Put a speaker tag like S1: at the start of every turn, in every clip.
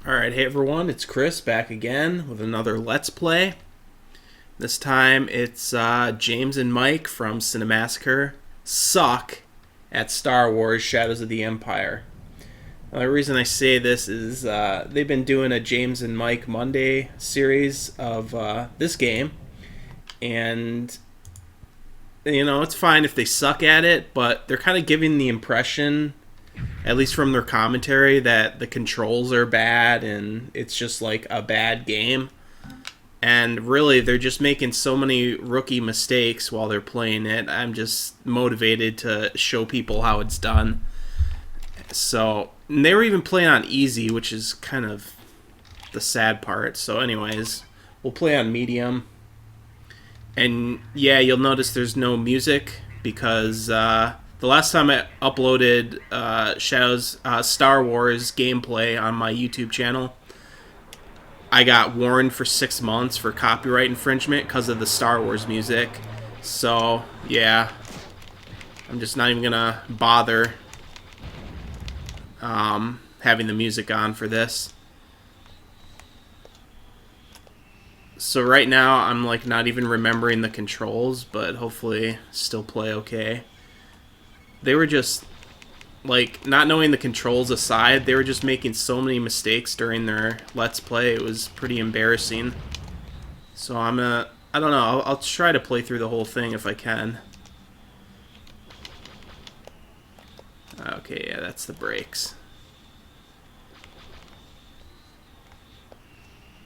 S1: Alright, hey everyone, it's Chris back again with another Let's Play. This time it's James and Mike from Cinemassacre suck at Star Wars Shadows of the Empire. Now, the reason I say this is they've been doing a James and Mike Monday series of this game, and you know, it's fine if they suck at it, but they're kind of giving the impression, at least from their commentary, that the controls are bad and it's just like a bad game. And really, they're just making so many rookie mistakes while they're playing it. I'm just motivated to show people how it's done. So, and they were even playing on easy, which is kind of the sad part. So anyways, we'll play on medium. And yeah, you'll notice there's no music because the last time I uploaded Star Wars gameplay on my YouTube channel, I got warned for 6 months for copyright infringement because of the Star Wars music. So, yeah, I'm just not even going to bother having the music on for this. So right now, I'm like not even remembering the controls, but hopefully still play okay. They were just, like, not knowing the controls aside, they were just making so many mistakes during their Let's Play. It was pretty embarrassing. So I don't know, I'll try to play through the whole thing if I can. Okay, yeah, that's the brakes.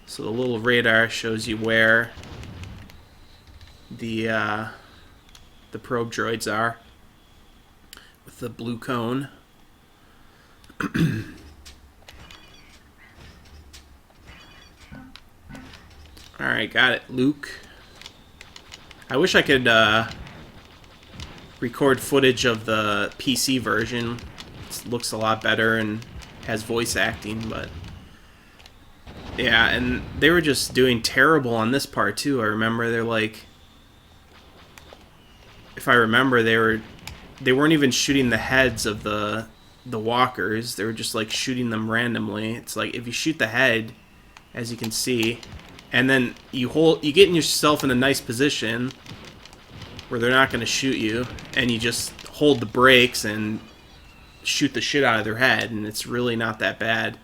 S1: So the little radar shows you where the probe droids are, with the blue cone. Alright, got it. Luke. I wish I could record footage of the PC version. It looks a lot better and has voice acting, but yeah, and they were just doing terrible on this part too. I remember they're like, if I remember, they weren't even shooting the heads of the walkers. They were just like shooting them randomly. It's like if you shoot the head, as you can see, and then you get yourself in a nice position where they're not going to shoot you, and you just hold the brakes and shoot the shit out of their head, and it's really not that bad.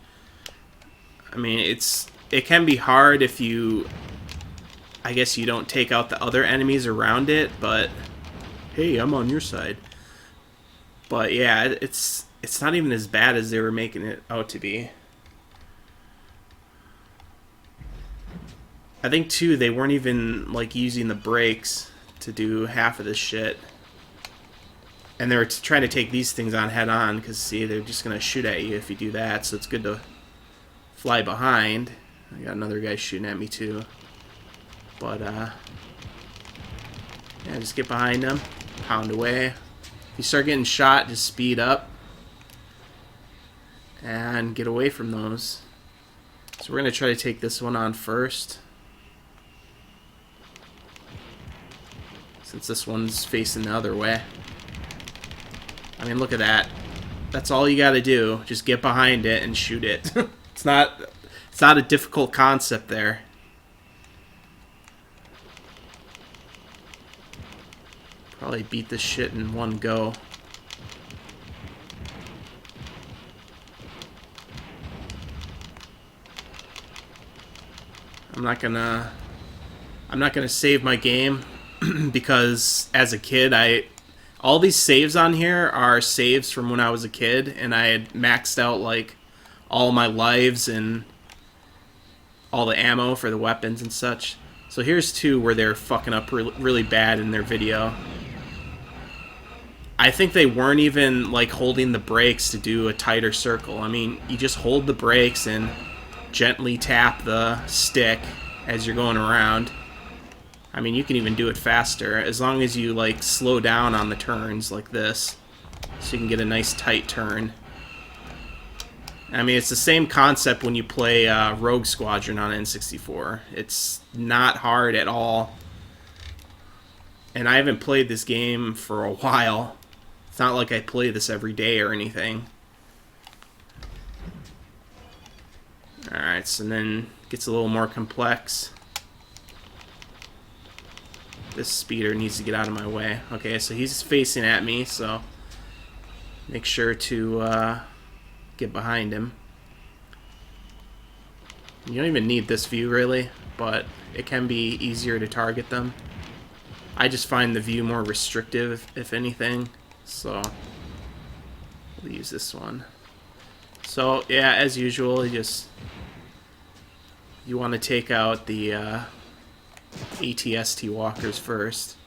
S1: I mean, it can be hard if I guess you don't take out the other enemies around it, but hey, I'm on your side. But yeah, it's not even as bad as they were making it out to be. I think too, they weren't even like using the brakes to do half of this shit. And they were trying to take these things on head on, because see, they're just going to shoot at you if you do that, so it's good to fly behind. I got another guy shooting at me too. But yeah, just get behind them, pound away. If you start getting shot, just speed up and get away from those. So we're going to try to take this one on first, since this one's facing the other way. I mean, look at that. That's all you got to do. Just get behind it and shoot it. It's not a difficult concept there. Probably beat this shit in one go. I'm not gonna save my game because as a kid, all these saves on here are saves from when I was a kid, and I had maxed out like all my lives and all the ammo for the weapons and such. So here's two where they're fucking up really bad in their video. I think they weren't even like holding the brakes to do a tighter circle. I mean, you just hold the brakes and gently tap the stick as you're going around. I mean, you can even do it faster as long as you like slow down on the turns like this, so you can get a nice tight turn. I mean, it's the same concept when you play Rogue Squadron on N64. It's not hard at all. And I haven't played this game for a while. It's not like I play this every day or anything. Alright, so then it gets a little more complex. This speeder needs to get out of my way. Okay, so he's facing at me, so make sure to get behind him. You don't even need this view, really, but it can be easier to target them. I just find the view more restrictive, if anything, so we'll use this one. So, yeah, as usual, you want to take out the ATST walkers first.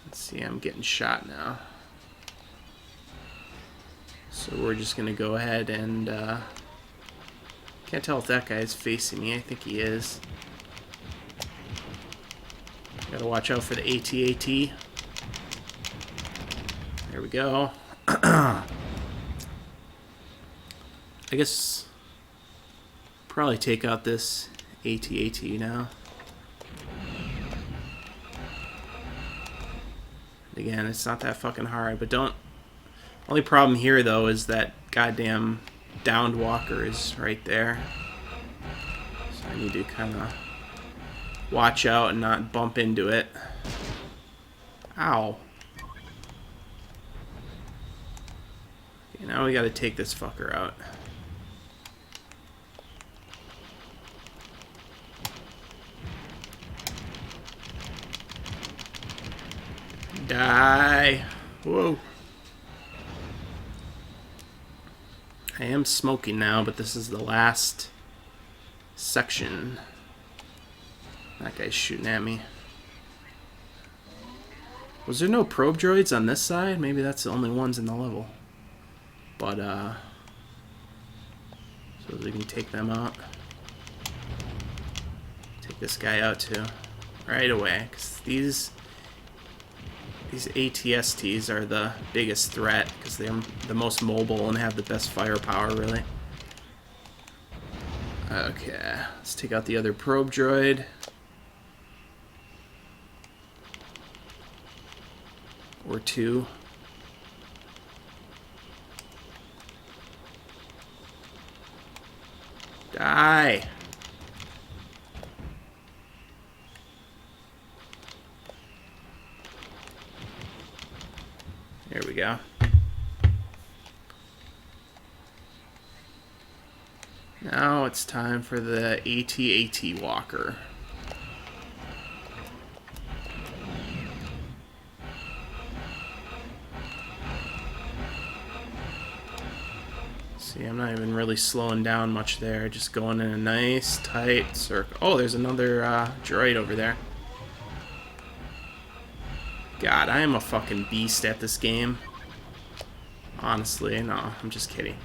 S1: Let's see, I'm getting shot now. So we're just going to go ahead and... can't tell if that guy is facing me. I think he is. Gotta watch out for the AT-AT. There we go. I guess probably take out this AT-AT now. Again, it's not that fucking hard, but don't... Only problem here, though, is that goddamn downed walker is right there. So I need to kind of watch out and not bump into it. Ow. Okay, now we gotta take this fucker out. Die. Whoa. I am smoking now, but this is the last section. That guy's shooting at me. Was there no probe droids on this side? Maybe that's the only ones in the level. But, so we can take them out. Take this guy out, too. Right away. Because these ATSTs are the biggest threat because they're the most mobile and have the best firepower, really. Okay, let's take out the other probe droid. Or two. Die! There we go. Now it's time for the AT-AT walker. See, I'm not even really slowing down much there, just going in a nice tight circle. Oh, there's another droid over there. God, I am a fucking beast at this game. Honestly, no, I'm just kidding.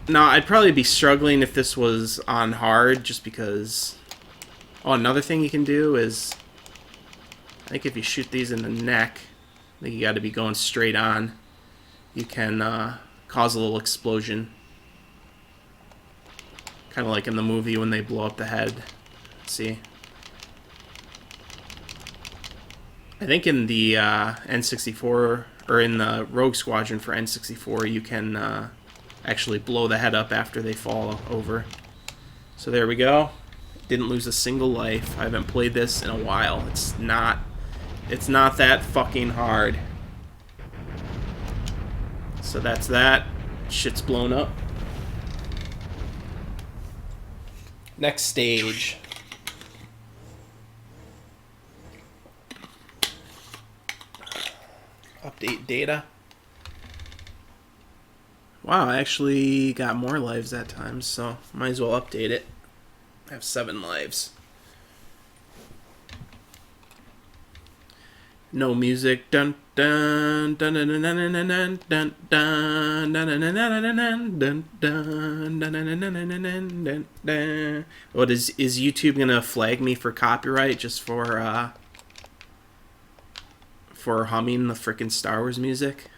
S1: No, I'd probably be struggling if this was on hard, just because... Oh, another thing you can do is... I think if you shoot these in the neck, I think you gotta be going straight on. You can cause a little explosion. Kind of like in the movie when they blow up the head. See? I think in the N64, or in the Rogue Squadron for N64, you can actually blow the head up after they fall over. So there we go. Didn't lose a single life. I haven't played this in a while. It's not that fucking hard. So that's that. Shit's blown up. Next stage. Update data. Wow, I actually got more lives that time, so might as well update it. I have 7 lives. No music. Dun dun dun dun dun dun dun dun dun dun dun dun dun dun dun. What is YouTube gonna flag me for copyright just for humming the frickin' Star Wars music?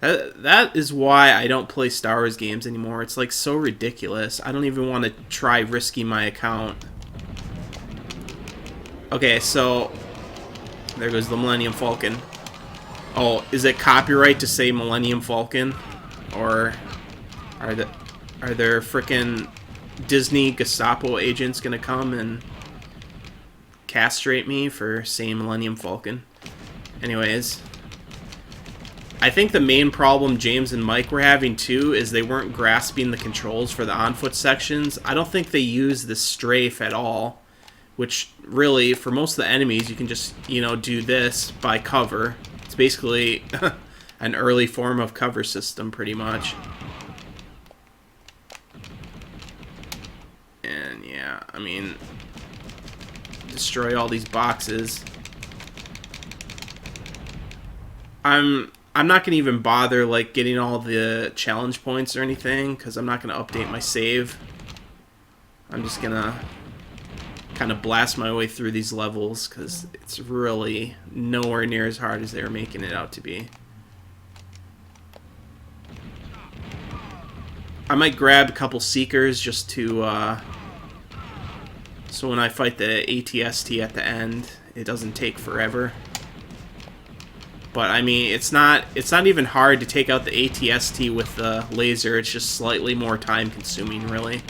S1: That is why I don't play Star Wars games anymore. It's like so ridiculous. I don't even want to try risking my account. Okay, so there goes the Millennium Falcon. Oh, is it copyright to say Millennium Falcon? Or are the... Are there frickin' Disney Gestapo agents gonna come and castrate me for saying Millennium Falcon? Anyways, I think the main problem James and Mike were having too is they weren't grasping the controls for the on-foot sections. I don't think they used the strafe at all, which really, for most of the enemies, you can just, you know, do this by cover. It's basically an early form of cover system, pretty much. And yeah, I mean, destroy all these boxes. I'm not gonna even bother like getting all the challenge points or anything because I'm not gonna update my save. I'm just gonna kind of blast my way through these levels because it's really nowhere near as hard as they were making it out to be. I might grab a couple Seekers just to so when I fight the ATST at the end, it doesn't take forever. But I mean, it's not even hard to take out the ATST with the laser. It's just slightly more time consuming, really.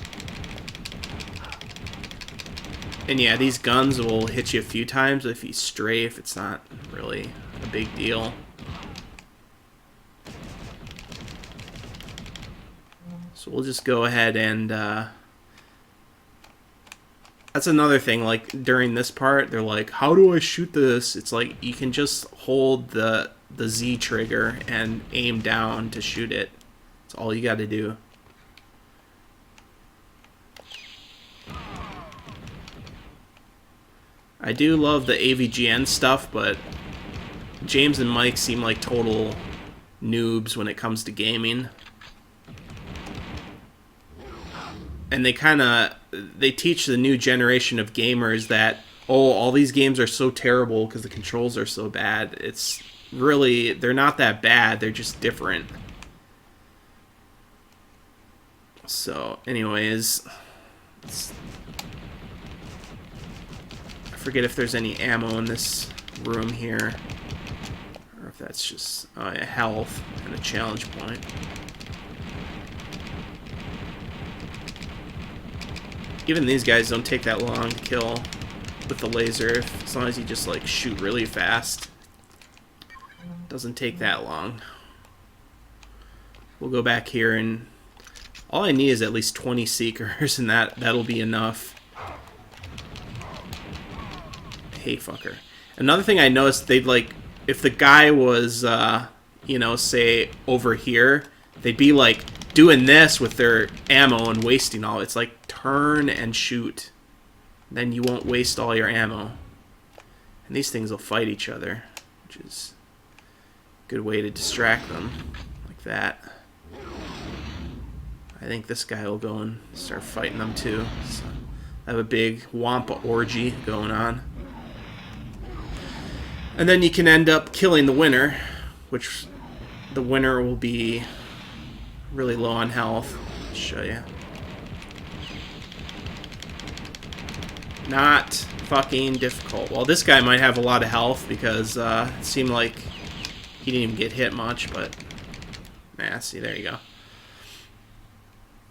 S1: And yeah, these guns will hit you a few times. If you strafe, it's not really a big deal. So we'll just go ahead and that's another thing, like during this part they're like, how do I shoot this? It's like you can just hold the Z trigger and aim down to shoot it. That's all you got to do. I do love the AVGN stuff, but James and Mike seem like total noobs when it comes to gaming. And they teach the new generation of gamers that, oh, all these games are so terrible because the controls are so bad. It's really, they're not that bad, they're just different. So, anyways, I forget if there's any ammo in this room here, or if that's just health and a challenge point. Even these guys don't take that long to kill with the laser, as long as you just like shoot really fast. Doesn't take that long. We'll go back here, and all I need is at least 20 Seekers, and that'll be enough. Hey, fucker. Another thing I noticed, they'd like, if the guy was, you know, say over here, they'd be like doing this with their ammo and wasting all. It's like turn and shoot. Then you won't waste all your ammo. And these things will fight each other, which is a good way to distract them, like that. I think this guy will go and start fighting them too. So I have a big Wampa orgy going on. And then you can end up killing the winner, which the winner will be really low on health. I'll show you. Not fucking difficult. Well, this guy might have a lot of health because it seemed like he didn't even get hit much, but nah, see, there you go.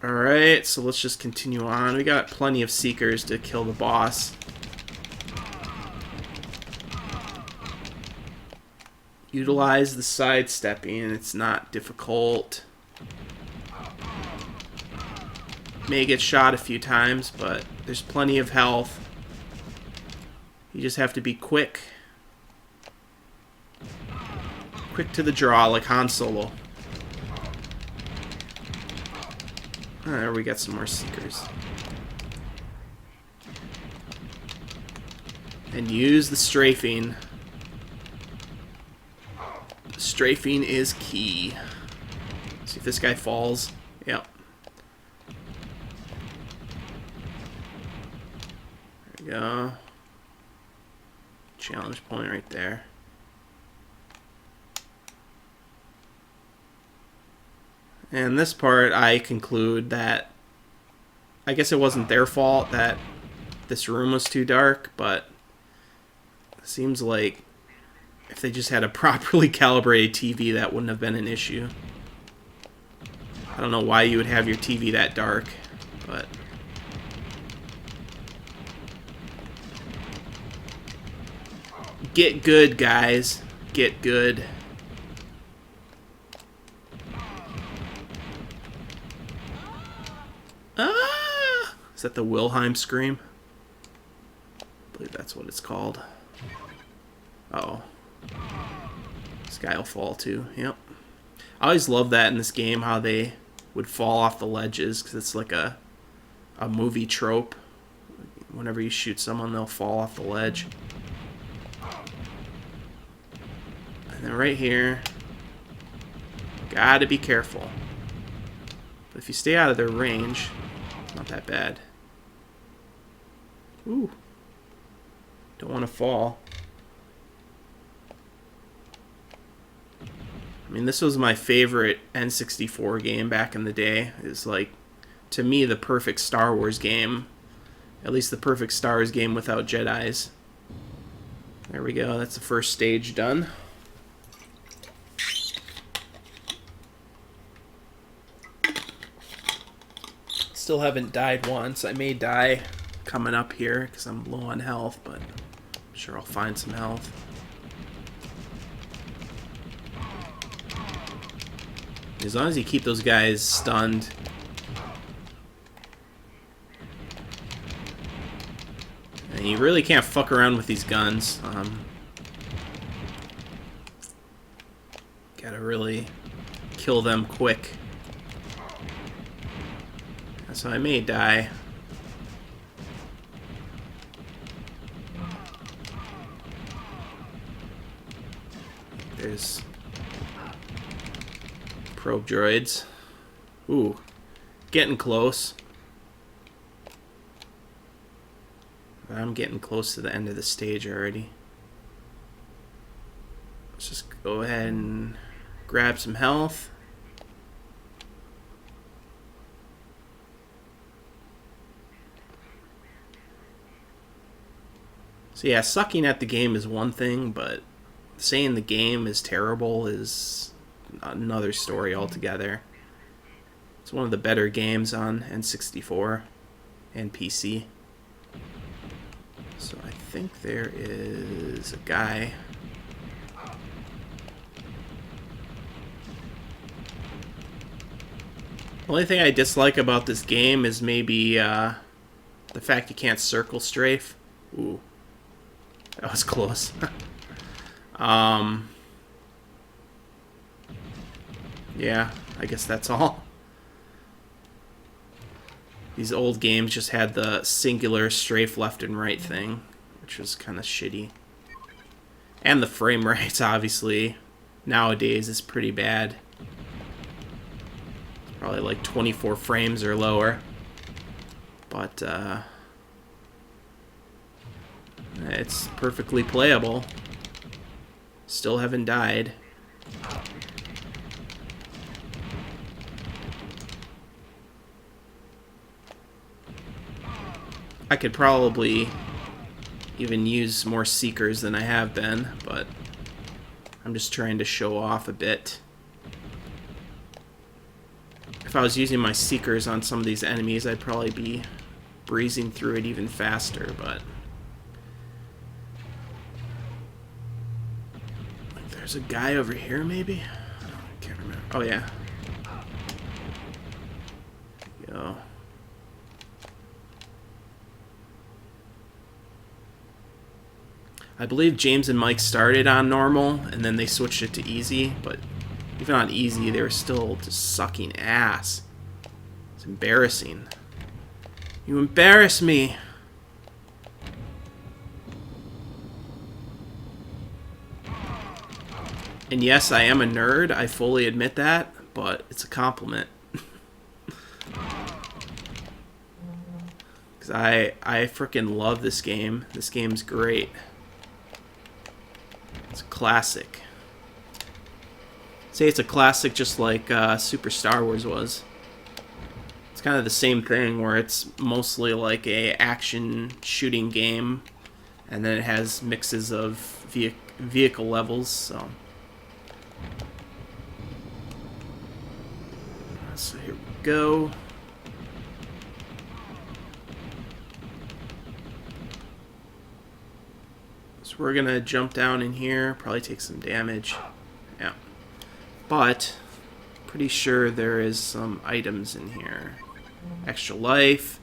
S1: Alright, so let's just continue on. We got plenty of Seekers to kill the boss. Utilize the sidestepping, it's not difficult. May get shot a few times, but there's plenty of health. You just have to be quick. Quick to the draw, like Han Solo. There we got some more Seekers. And use the strafing. Strafing is key. See if this guy falls. Yep. There we go. Challenge point right there. And this part, I conclude that I guess it wasn't their fault that this room was too dark, but it seems like if they just had a properly calibrated TV, that wouldn't have been an issue. I don't know why you would have your TV that dark, but... Get good, guys. Get good. Ah! Is that the Wilhelm scream? I believe that's what it's called. Uh-oh. This guy will fall too. Yep. I always love that in this game, how they would fall off the ledges, because it's like a movie trope. Whenever you shoot someone, they'll fall off the ledge. And then right here, gotta be careful. But if you stay out of their range, it's not that bad. Ooh. Don't want to fall. I mean, this was my favorite N64 game back in the day. It's like, to me, the perfect Star Wars game. At least the perfect Star Wars game without Jedis. There we go. That's the first stage done. Still haven't died once. I may die coming up here because I'm low on health, but I'm sure I'll find some health. As long as you keep those guys stunned. And you really can't fuck around with these guns. Gotta really kill them quick. So I may die. There's probe droids. Ooh, getting close. I'm getting close to the end of the stage already. Let's just go ahead and grab some health. So yeah, sucking at the game is one thing, but saying the game is terrible is another story altogether. It's one of the better games on N64 and PC. So I think there is a guy. The only thing I dislike about this game is maybe the fact you can't circle strafe. Ooh. That was close. Yeah, I guess that's all. These old games just had the singular strafe left and right thing, which was kind of shitty. And the frame rates, obviously, nowadays is pretty bad. Probably like 24 frames or lower. But, it's perfectly playable. Still haven't died. I could probably even use more Seekers than I have been, but I'm just trying to show off a bit. If I was using my Seekers on some of these enemies, I'd probably be breezing through it even faster, but... There's a guy over here, maybe? I can't remember. Oh, yeah. There we go. I believe James and Mike started on normal, and then they switched it to easy, but even on easy, they were still just sucking ass. It's embarrassing. You embarrass me! And yes, I am a nerd, I fully admit that, but it's a compliment. Because I frickin' love this game. This game's great. It's a classic. Say it's a classic just like Super Star Wars was. It's kind of the same thing, where it's mostly like a action shooting game, and then it has mixes of vehicle levels, so... So here we go. So we're gonna jump down in here, probably take some damage. Yeah. But pretty sure there is some items in here. Extra life.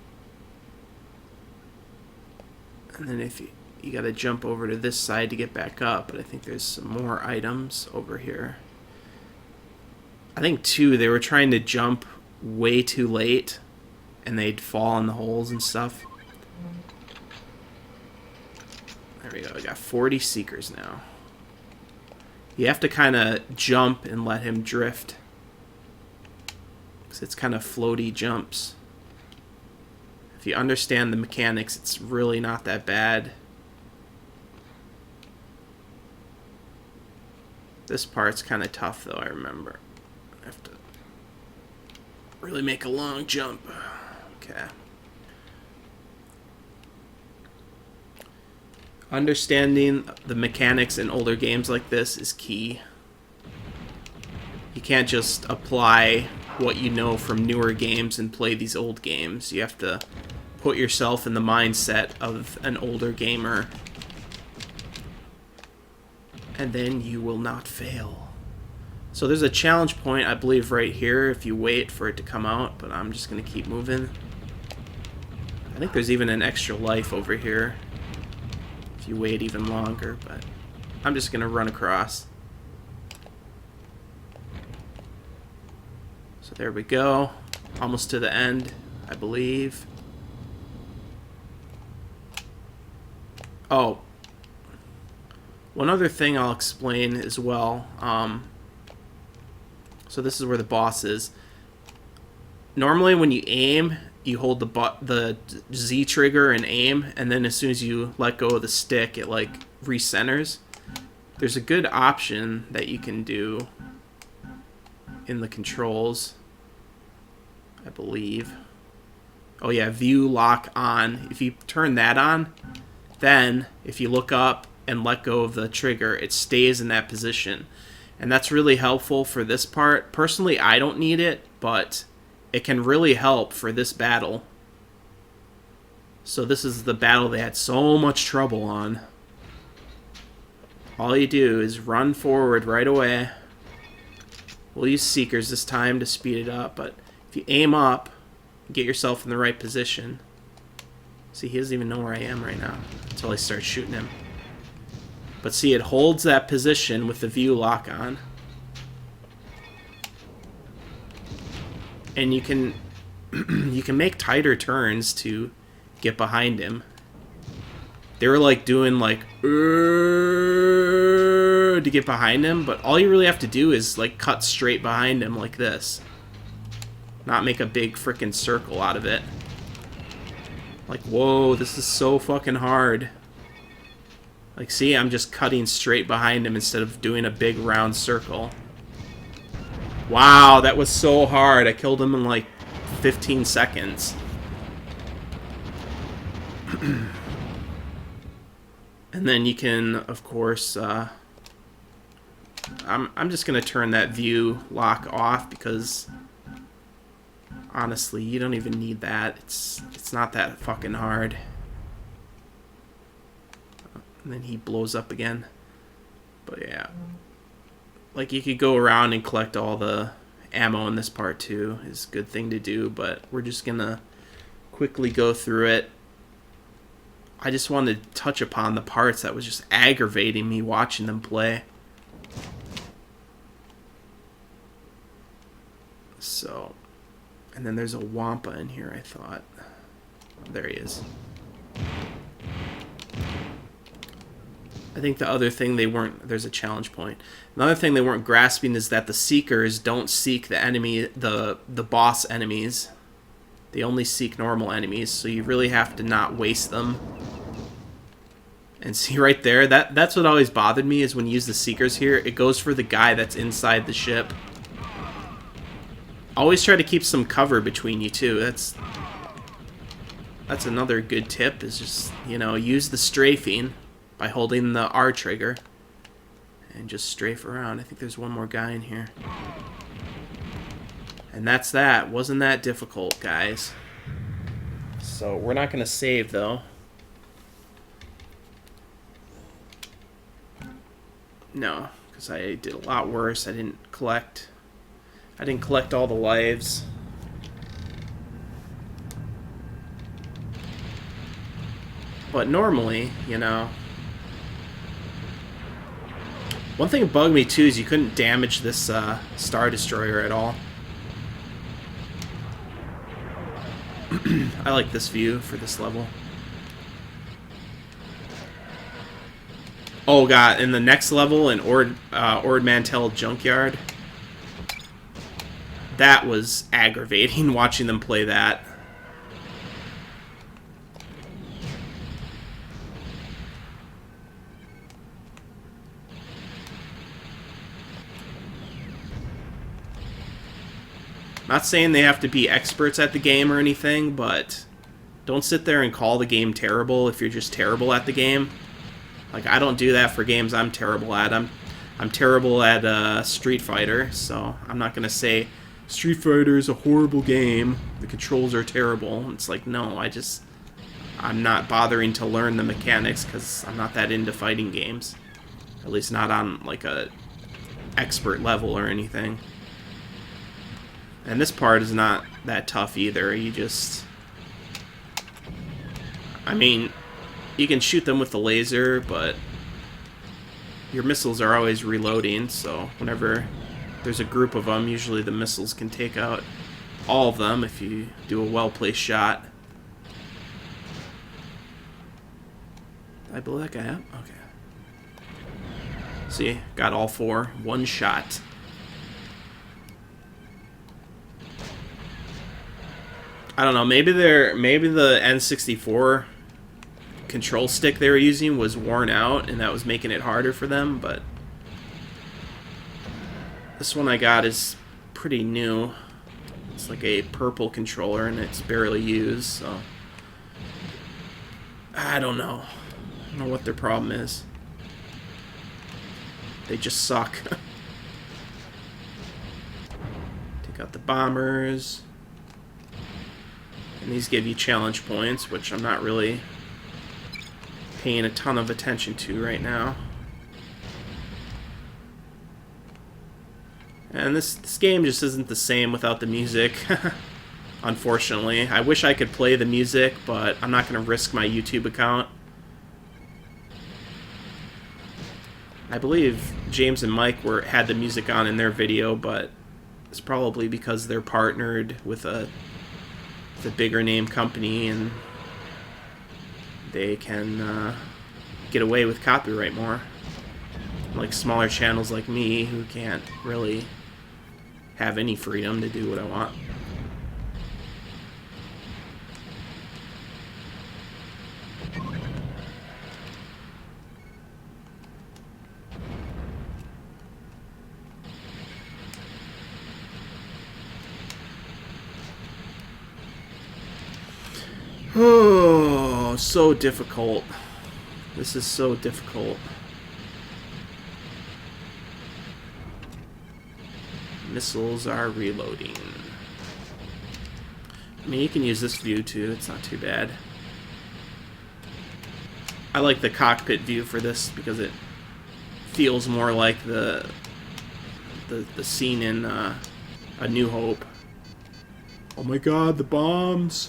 S1: And then if you gotta jump over to this side to get back up, but I think there's some more items over here. I think too, they were trying to jump way too late and they'd fall in the holes and stuff. There we go, I got 40 seekers now. You have to kind of jump and let him drift. Because it's kind of floaty jumps. If you understand the mechanics, it's really not that bad. This part's kind of tough though, I remember. I have to really make a long jump. Okay. Understanding the mechanics in older games like this is key. You can't just apply what you know from newer games and play these old games. You have to put yourself in the mindset of an older gamer. And then you will not fail. So there's a challenge point, I believe, right here if you wait for it to come out, but I'm just going to keep moving. I think there's even an extra life over here if you wait even longer, but I'm just going to run across. So there we go. Almost to the end, I believe. Oh. One other thing I'll explain as well. So this is where the boss is. Normally when you aim, you hold the Z trigger and aim, and then as soon as you let go of the stick, it like recenters. There's a good option that you can do in the controls, I believe. Oh yeah, view lock on. If you turn that on, then if you look up and let go of the trigger, it stays in that position. And that's really helpful for this part. Personally, I don't need it, but it can really help for this battle. So this is the battle they had so much trouble on. All you do is run forward right away. We'll use Seekers this time to speed it up, but if you aim up, get yourself in the right position. See, he doesn't even know where I am right now until I start shooting him. But see, it holds that position with the view lock on. And you can you can make tighter turns to get behind him. They were like doing like to get behind him, but all you really have to do is like cut straight behind him like this. Not make a big frickin' circle out of it. Like, whoa, this is so fucking hard. Like, see, I'm just cutting straight behind him instead of doing a big round circle. Wow, that was so hard. I killed him in like 15 seconds. And then you can, of course, I'm just going to turn that view lock off because, honestly, you don't even need that. It's not that fucking hard. And then he blows up again. But yeah. Like, you could go around and collect all the ammo in this part too. Is a good thing to do, but we're just gonna quickly go through it. I just wanted to touch upon the parts that was just aggravating me watching them play. So, and then there's a Wampa in here, I thought. There he is. I think the other thing they weren't... There's a challenge point. Another thing they weren't grasping is that the Seekers don't seek the enemy, the boss enemies. They only seek normal enemies, so you really have to not waste them. And see right there, that's what always bothered me, is when you use the Seekers here, it goes for the guy that's inside the ship. Always try to keep some cover between you, too. That's another good tip, is just, you know, use the strafing by holding the R trigger and just strafe around. I think there's one more guy in here. And that's that. Wasn't that difficult, guys. So we're not going to save, though. No, because I did a lot worse. I didn't collect all the lives. But normally, you know... One thing that bugged me, too, is you couldn't damage this Star Destroyer at all. I like this view for this level. Oh god, in the next level in Ord Mantell Junkyard, that was aggravating watching them play that. Not saying they have to be experts at the game or anything, but don't sit there and call the game terrible if you're just terrible at the game. Like, I don't do that for games I'm terrible at. I'm terrible at Street Fighter, so I'm not gonna say Street Fighter is a horrible game. The controls are terrible. It's like, no, I'm not bothering to learn the mechanics because I'm not that into fighting games. At least not on like a expert level or anything. And this part is not that tough either. You just... I mean, you can shoot them with the laser, but your missiles are always reloading, so whenever there's a group of them, usually the missiles can take out all of them if you do a well-placed shot. Did I blow that guy up? Okay. See, got all four. One shot. I don't know, maybe the N64 control stick they were using was worn out and that was making it harder for them, but this one I got is pretty new. It's like a purple controller and it's barely used, so I don't know. I don't know what their problem is. They just suck. Take out the bombers. And these give you challenge points, which I'm not really paying a ton of attention to right now. And this game just isn't the same without the music, unfortunately. I wish I could play the music, but I'm not going to risk my YouTube account. I believe James and Mike had the music on in their video, but it's probably because they're partnered with a bigger name company and they can get away with copyright more. Like smaller channels like me who can't really have any freedom to do what I want. Oh, so difficult. This is so difficult. Missiles are reloading. I mean, you can use this view too. It's not too bad. I like the cockpit view for this because it feels more like the scene in A New Hope. Oh my god, the bombs!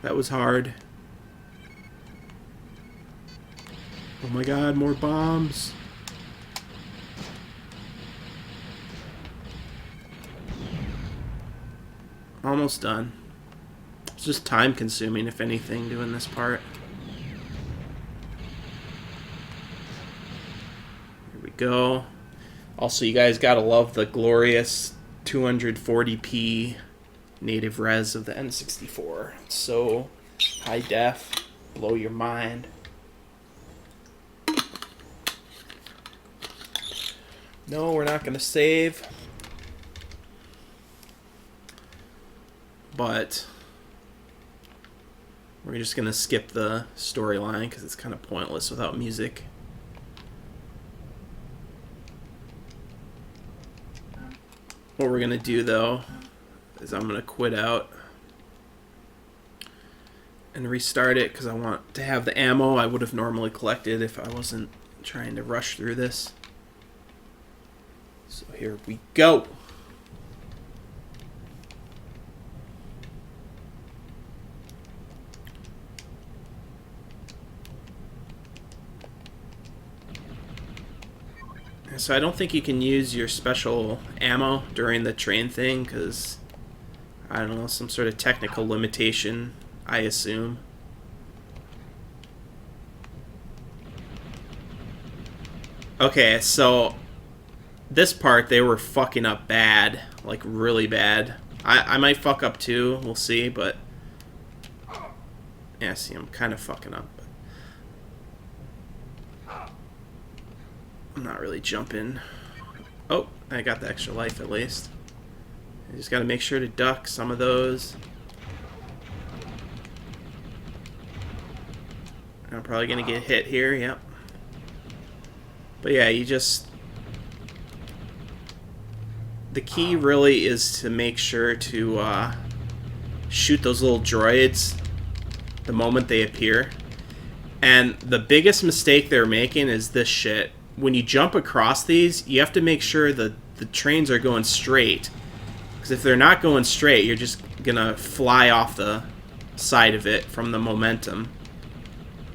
S1: That was hard. Oh my god, more bombs. Almost done. It's just time consuming, if anything, doing this part. Here we go. Also, you guys gotta love the glorious 240p native res of the N64. It's so high def, blow your mind. No, we're not gonna save. But we're just gonna skip the storyline because it's kind of pointless without music. What we're gonna do though is I'm gonna quit out and restart it because I want to have the ammo I would have normally collected if I wasn't trying to rush through this. So here we go. So I don't think you can use your special ammo during the train thing because, I don't know, some sort of technical limitation, I assume. Okay, so this part they were fucking up bad, like really bad. I might fuck up too, we'll see, but yeah, see, I'm kind of fucking up. I'm not really jumping. Oh, I got the extra life at least. I just gotta make sure to duck some of those. I'm probably gonna get hit here, yep. But yeah, you just... The key really is to make sure to shoot those little droids the moment they appear. And the biggest mistake they're making is this shit. When you jump across these, you have to make sure that the trains are going straight. Because if they're not going straight, you're just gonna fly off the side of it from the momentum.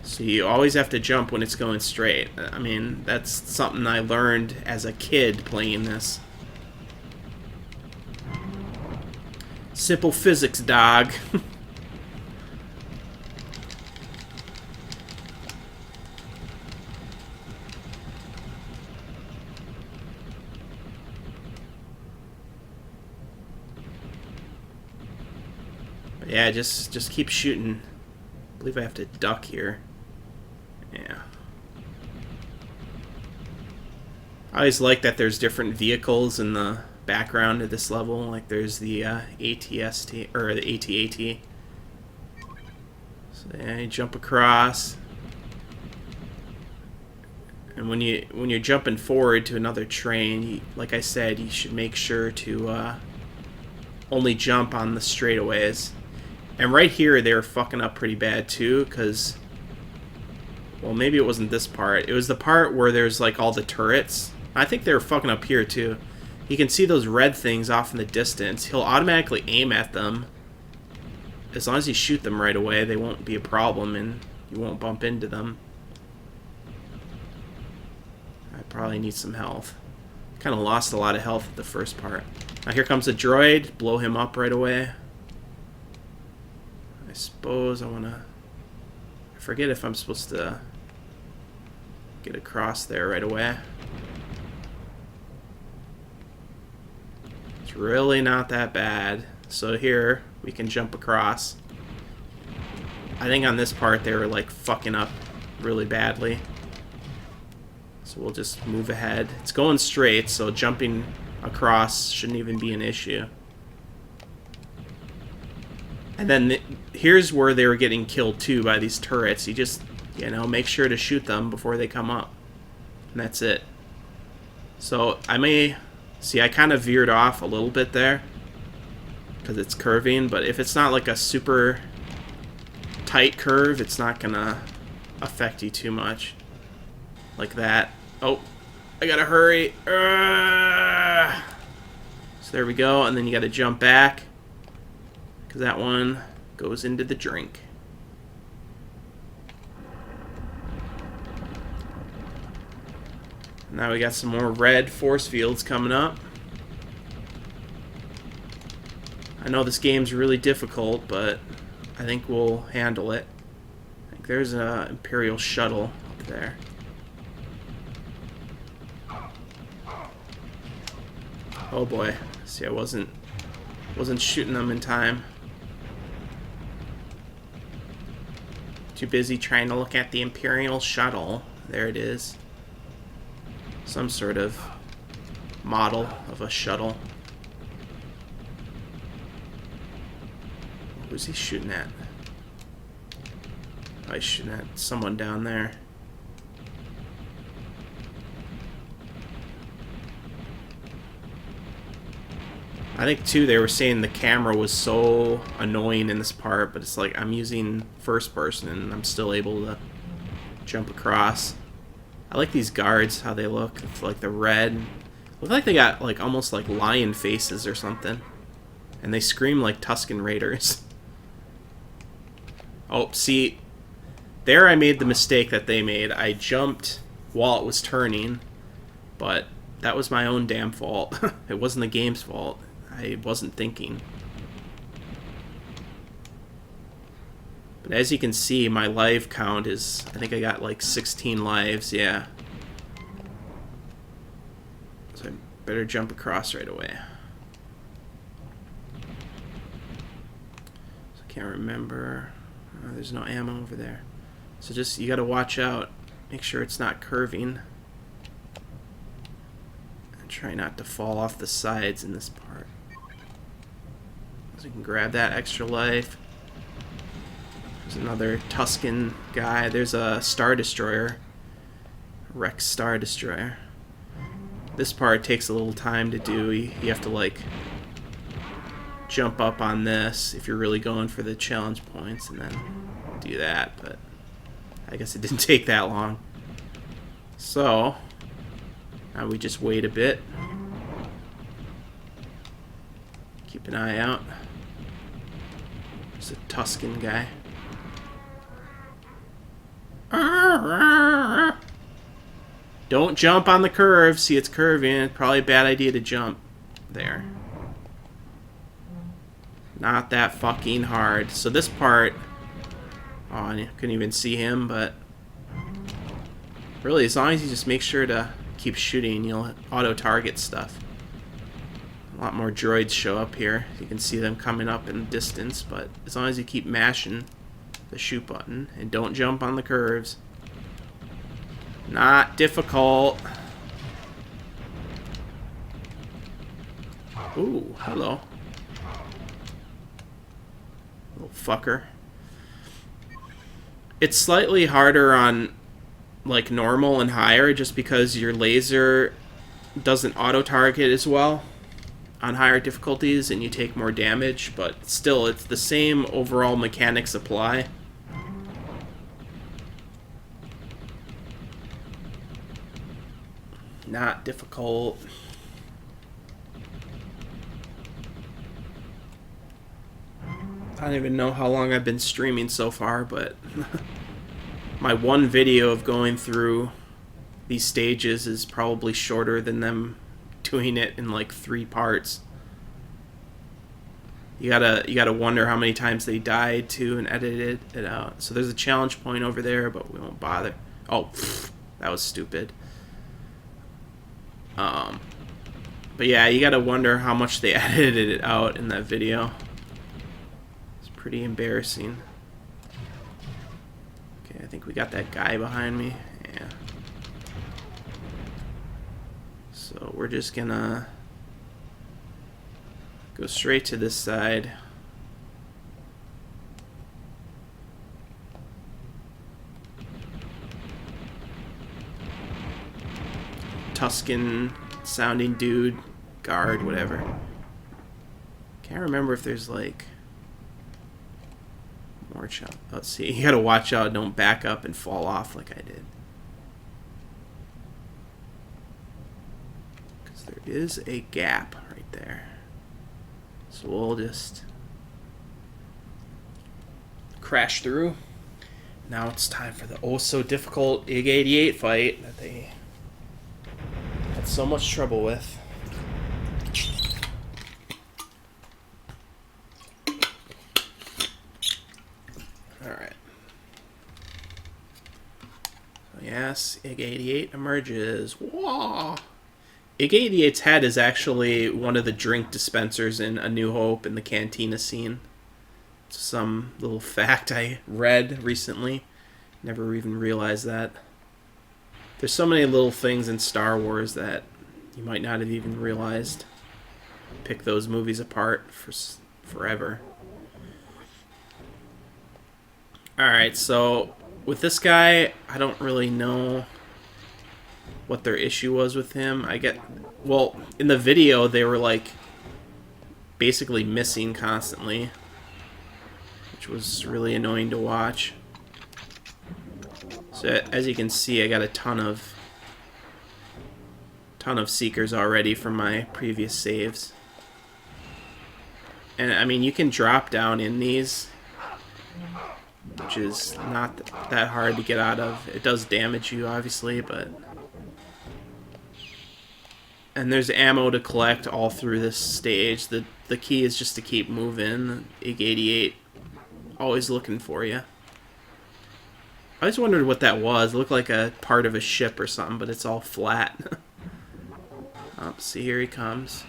S1: So you always have to jump when it's going straight. I mean, that's something I learned as a kid playing this. Simple physics, dog. Yeah, just keep shooting. I believe I have to duck here. Yeah. I always like that there's different vehicles in the background of this level. Like there's the ATST or the AT-AT. So yeah, you jump across. And when you're jumping forward to another train, like I said, you should make sure to only jump on the straightaways. And right here, they were fucking up pretty bad, too, because... Well, maybe it wasn't this part. It was the part where there's, like, all the turrets. I think they were fucking up here, too. You can see those red things off in the distance. He'll automatically aim at them. As long as you shoot them right away, they won't be a problem, and you won't bump into them. I probably need some health. Kind of lost a lot of health at the first part. Now, here comes a droid. Blow him up right away. I suppose I want to... I forget if I'm supposed to get across there right away. It's really not that bad. So here, we can jump across. I think on this part they were like fucking up really badly. So we'll just move ahead. It's going straight, so jumping across shouldn't even be an issue. And then here's where they were getting killed too by these turrets. You just, you know, make sure to shoot them before they come up. And that's it. So I may... See, I kind of veered off a little bit there. Because it's curving, but if it's not like a super tight curve, it's not going to affect you too much. Like that. Oh, I gotta hurry. So there we go, and then you gotta jump back. Because that one goes into the drink. Now we got some more red force fields coming up. I know this game's really difficult, but I think we'll handle it. I think there's an Imperial shuttle up there. Oh boy. See, I wasn't shooting them in time. Too busy trying to look at the Imperial shuttle. There it is. Some sort of model of a shuttle. Who's he shooting at? Oh, he's shooting at someone down there. I think, too, they were saying the camera was so annoying in this part, but it's like I'm using first person and I'm still able to jump across. I like these guards, how they look. It's like the red. Look like they got like almost like lion faces or something. And they scream like Tusken Raiders. Oh, see, there I made the mistake that they made. I jumped while it was turning, but that was my own damn fault. It wasn't the game's fault. I wasn't thinking. But as you can see, my life count is, I think I got like 16 lives, yeah. So I better jump across right away. So I can't remember. Oh, there's no ammo over there. So just, you gotta watch out. Make sure it's not curving. And try not to fall off the sides in this part. So you can grab that extra life. There's another Tusken guy. There's a Star Destroyer. Rex Star Destroyer. This part takes a little time to do. You have to like jump up on this if you're really going for the challenge points and then do that, but I guess it didn't take that long. So now we just wait a bit. Keep an eye out. There's a Tusken guy. Don't jump on the curve. See, it's curving. It's probably a bad idea to jump there. Not that fucking hard. So this part... Oh, I couldn't even see him, but... Really, as long as you just make sure to keep shooting, you'll auto-target stuff. A lot more droids show up here. You can see them coming up in the distance, but as long as you keep mashing the shoot button and don't jump on the curves. Not difficult. Ooh, hello. Little fucker. It's slightly harder on like normal and higher just because your laser doesn't auto-target as well on higher difficulties and you take more damage, but still it's the same overall mechanics apply. Not difficult. I don't even know how long I've been streaming so far, but my one video of going through these stages is probably shorter than them doing it in like 3 parts. You gotta wonder how many times they died too and edited it out. So there's a challenge point over there, but we won't bother. Oh, that was stupid. But yeah, you gotta wonder how much they edited it out in that video. It's pretty embarrassing. Okay, I think we got that guy behind me. Yeah. So we're just gonna go straight to this side. Tusken sounding dude, guard, whatever. Can't remember if there's like more shot. Let's see. You gotta watch out, don't back up and fall off like I did. Because there is a gap right there. So we'll just crash through. Now it's time for the oh so difficult IG-88 fight that they had so much trouble with. Alright. So yes, IG-88 emerges. Whoa! IG-88's head is actually one of the drink dispensers in A New Hope in the cantina scene. It's some little fact I read recently. Never even realized that. There's so many little things in Star Wars that you might not have even realized. Pick those movies apart for forever. Alright, so with this guy, I don't really know what their issue was with him. Well, in the video, they were like basically missing constantly, which was really annoying to watch. So as you can see, I got a ton of seekers already from my previous saves. And I mean, you can drop down in these, which is not that hard to get out of. It does damage you, obviously, but... And there's ammo to collect all through this stage. The key is just to keep moving. IG-88 always looking for you. I just wondered what that was. It looked like a part of a ship or something, but it's all flat. Oh, see, here he comes.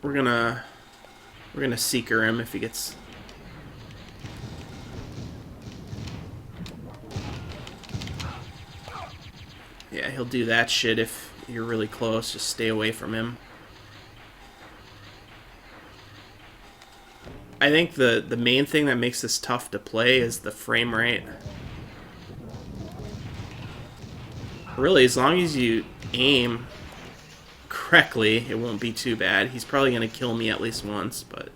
S1: We're gonna seeker him if he gets... Yeah, he'll do that shit if you're really close. Just stay away from him. I think the main thing that makes this tough to play is the frame rate. Really, as long as you aim correctly, it won't be too bad. He's probably going to kill me at least once, but...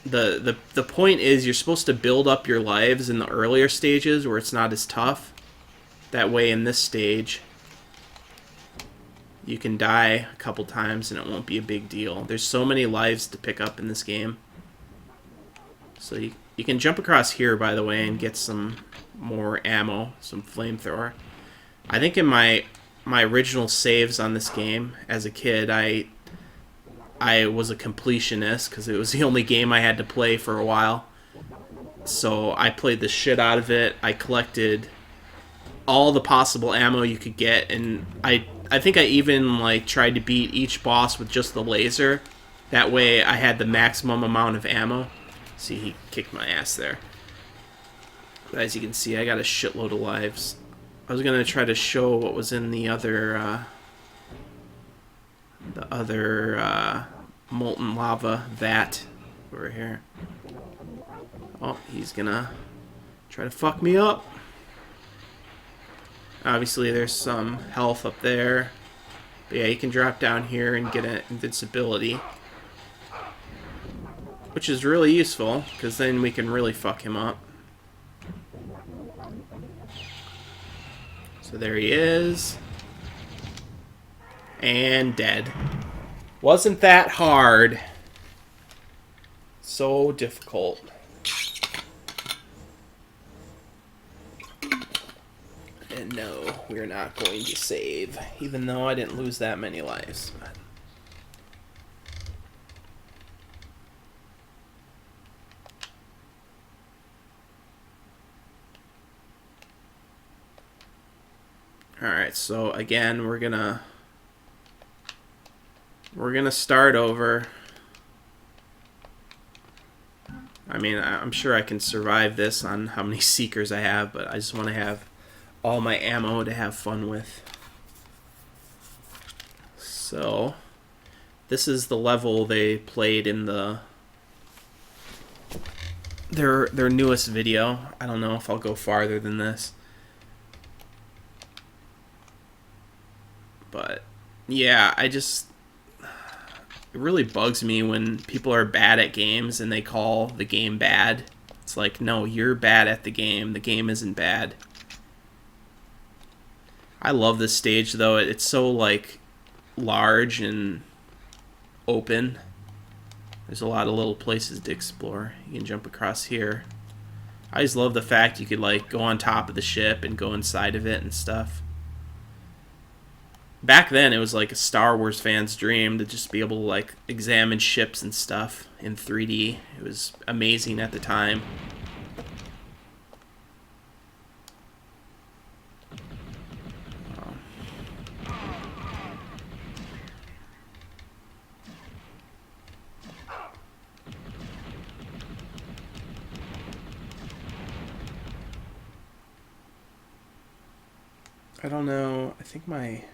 S1: The point is you're supposed to build up your lives in the earlier stages where it's not as tough. That way, in this stage, you can die a couple times and it won't be a big deal. There's so many lives to pick up in this game. So you can jump across here, by the way, and get some more ammo, some flamethrower. I think in my original saves on this game as a kid, I was a completionist because it was the only game I had to play for a while. So I played the shit out of it. I collected all the possible ammo you could get, and I think I even like tried to beat each boss with just the laser. That way I had the maximum amount of ammo. See, he kicked my ass there. But as you can see, I got a shitload of lives. I was gonna try to show what was in the other molten lava vat over here. Oh, he's gonna try to fuck me up. Obviously, there's some health up there. But yeah, you can drop down here and get an invincibility. Which is really useful, because then we can really fuck him up. So there he is. And dead. Wasn't that hard. So difficult. And no, we're not going to save, even though I didn't lose that many lives. Alright, so again, we're gonna start over. I mean, I'm sure I can survive this on how many seekers I have, but I just want to have all my ammo to have fun with. So, this is the level they played in their newest video. I don't know if I'll go farther than this. But, yeah, it really bugs me when people are bad at games and they call the game bad. It's like, no, you're bad at the game. The game isn't bad. I love this stage, though. It's so, like, large and open. There's a lot of little places to explore. You can jump across here. I just love the fact you could, like, go on top of the ship and go inside of it and stuff. Back then, it was like a Star Wars fan's dream to just be able to, like, examine ships and stuff in 3D. It was amazing at the time. I don't know. I think my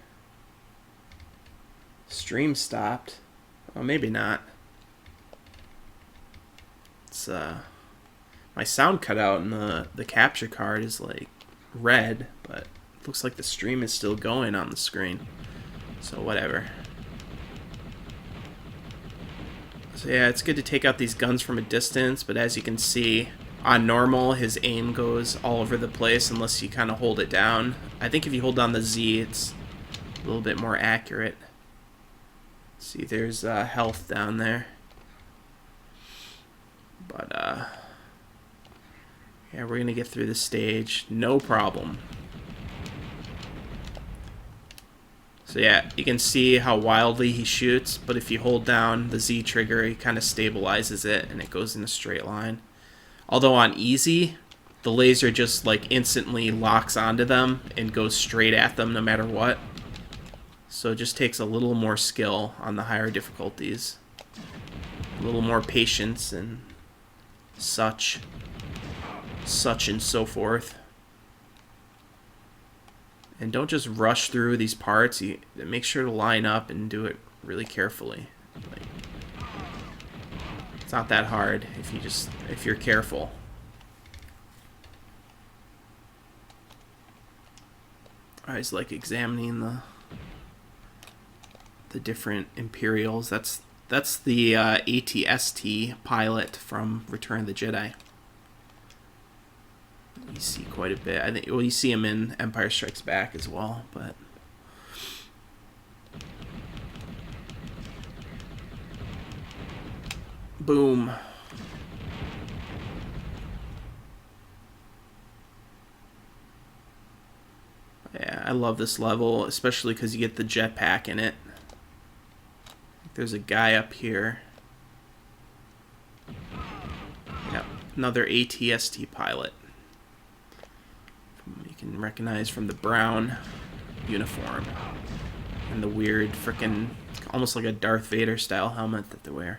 S1: stream stopped. Well, maybe not. It's my sound cut out and the capture card is like red, but it Looks like the stream is still going on the screen. So whatever. So yeah, it's good to take out these guns from a distance, but as you can see, on normal, his aim goes all over the place unless you kind of hold it down. I think if you hold down the Z, it's a little bit more accurate. See, there's health down there. But, yeah, we're going to get through this stage. No problem. So yeah, you can see how wildly he shoots, but if you hold down the Z trigger, he kind of stabilizes it, and it goes in a straight line. Although on easy, the laser just like instantly locks onto them and goes straight at them no matter what. So it just takes a little more skill on the higher difficulties. A little more patience and such and so forth. And don't just rush through these parts. You make sure to line up and do it really carefully. Like, it's not that hard if you're careful. I was like examining the different Imperials. That's the ATST pilot from Return of the Jedi. You see quite a bit. I think, well, you see him in Empire Strikes Back as well, but boom. Yeah, I love this level, especially because you get the jetpack in it. There's a guy up here. Yep, another ATST pilot. You can recognize from the brown uniform and the weird frickin', almost like a Darth Vader style helmet that they wear.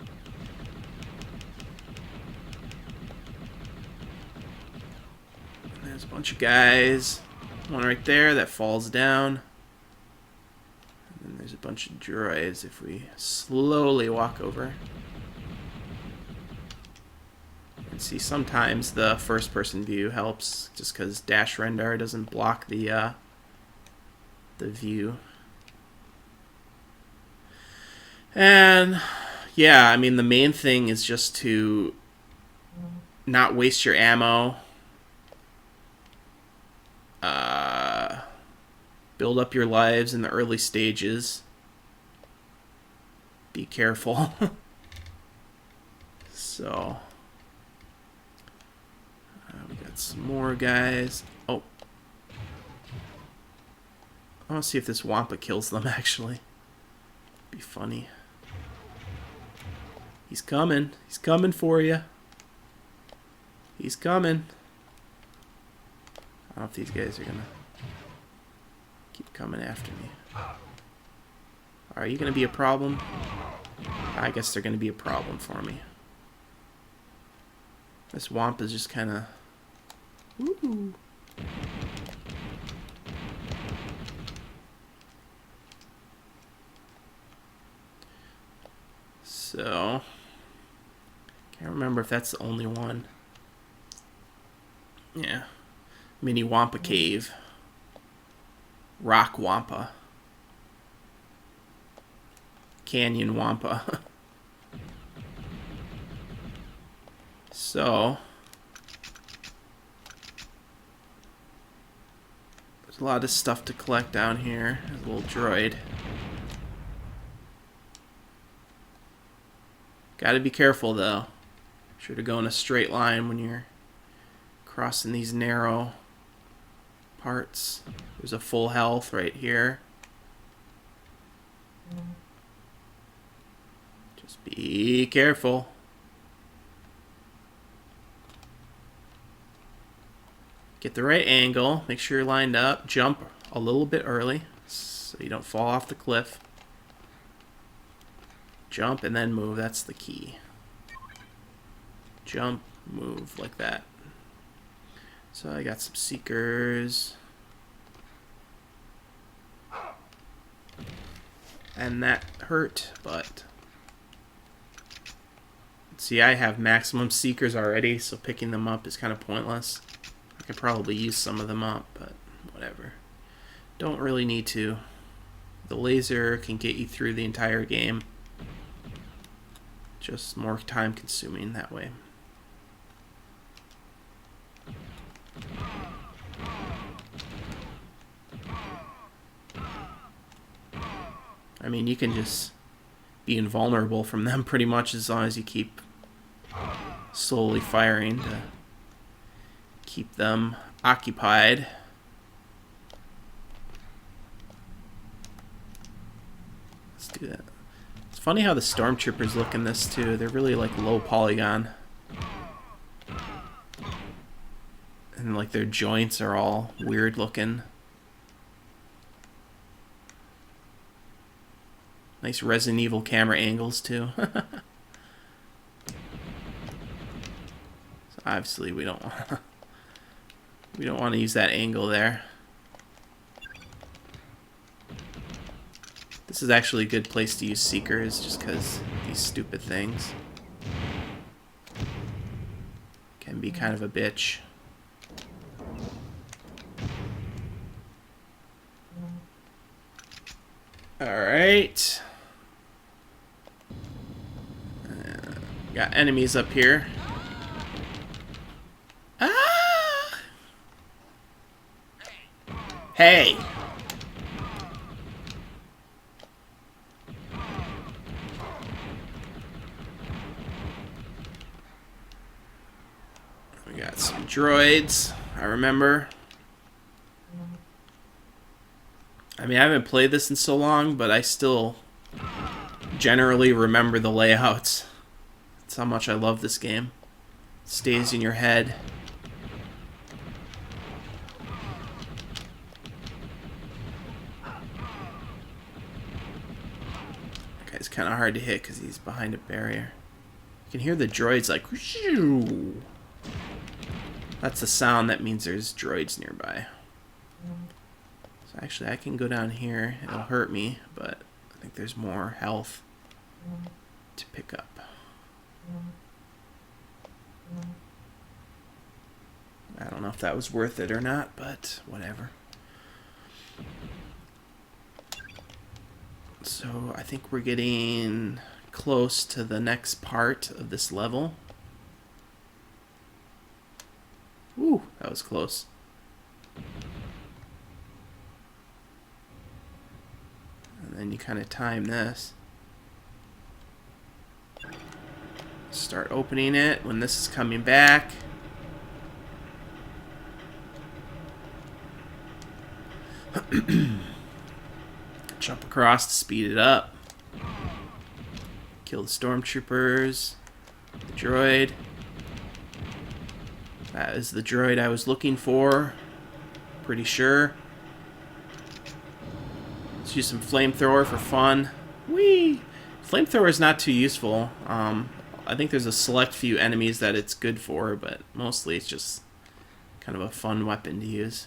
S1: And there's a bunch of guys. One right there that falls down. And then there's a bunch of droids if we slowly walk over. See, sometimes the first-person view helps, just because dash rendar doesn't block the view. And yeah, I mean the main thing is just to not waste your ammo. Build up your lives in the early stages. Be careful. So. We got some more guys. Oh. I want to see if this Wampa kills them, actually. Be funny. He's coming. He's coming for you. He's coming. I don't know if these guys are going to keep coming after me. Are you going to be a problem? I guess they're going to be a problem for me. This Wampa is just kind of... Ooh. So, can't remember if that's the only one. Yeah. Mini Wampa Cave. Rock Wampa. Canyon Wampa. So... a lot of stuff to collect down here. There's a little droid. Gotta be careful though. Sure to go in a straight line when you're crossing these narrow parts. There's a full health right here. Just be careful. Get the right angle, make sure you're lined up, jump a little bit early so you don't fall off the cliff. Jump and then move, that's the key. Jump, move, like that. So I got some seekers. And that hurt, but... See, I have maximum seekers already, so picking them up is kind of pointless. could probably use some of them up, but whatever. Don't really need to. The laser can get you through the entire game. Just more time consuming that way. I mean, you can just be invulnerable from them pretty much as long as you keep slowly firing to keep them occupied. Let's do that. It's funny how the stormtroopers look in this too. They're really like low polygon. And like their joints are all weird looking. Nice Resident Evil camera angles too. So obviously we don't want to use that angle there. This is actually a good place to use Seekers just because these stupid things can be kind of a bitch. Alright. Got enemies up here. Ah! Hey! We got some droids, I remember. I mean, I haven't played this in so long, but I still generally remember the layouts. That's how much I love this game. It stays in your head. That guy's kind of hard to hit because he's behind a barrier. You can hear the droids like, whoosh. That's the sound that means there's droids nearby. So actually I can go down here. It'll hurt me, but I think there's more health to pick up. I don't know if that was worth it or not, but whatever. So I think we're getting close to the next part of this level. Ooh, that was close. And then you kind of time this. Start opening it when this is coming back. Jump across to speed it up. Kill the stormtroopers. The droid. That is the droid I was looking for. Pretty sure. Let's use some flamethrower for fun. Whee! Flamethrower is not too useful. I think there's a select few enemies that it's good for, but mostly it's just kind of a fun weapon to use.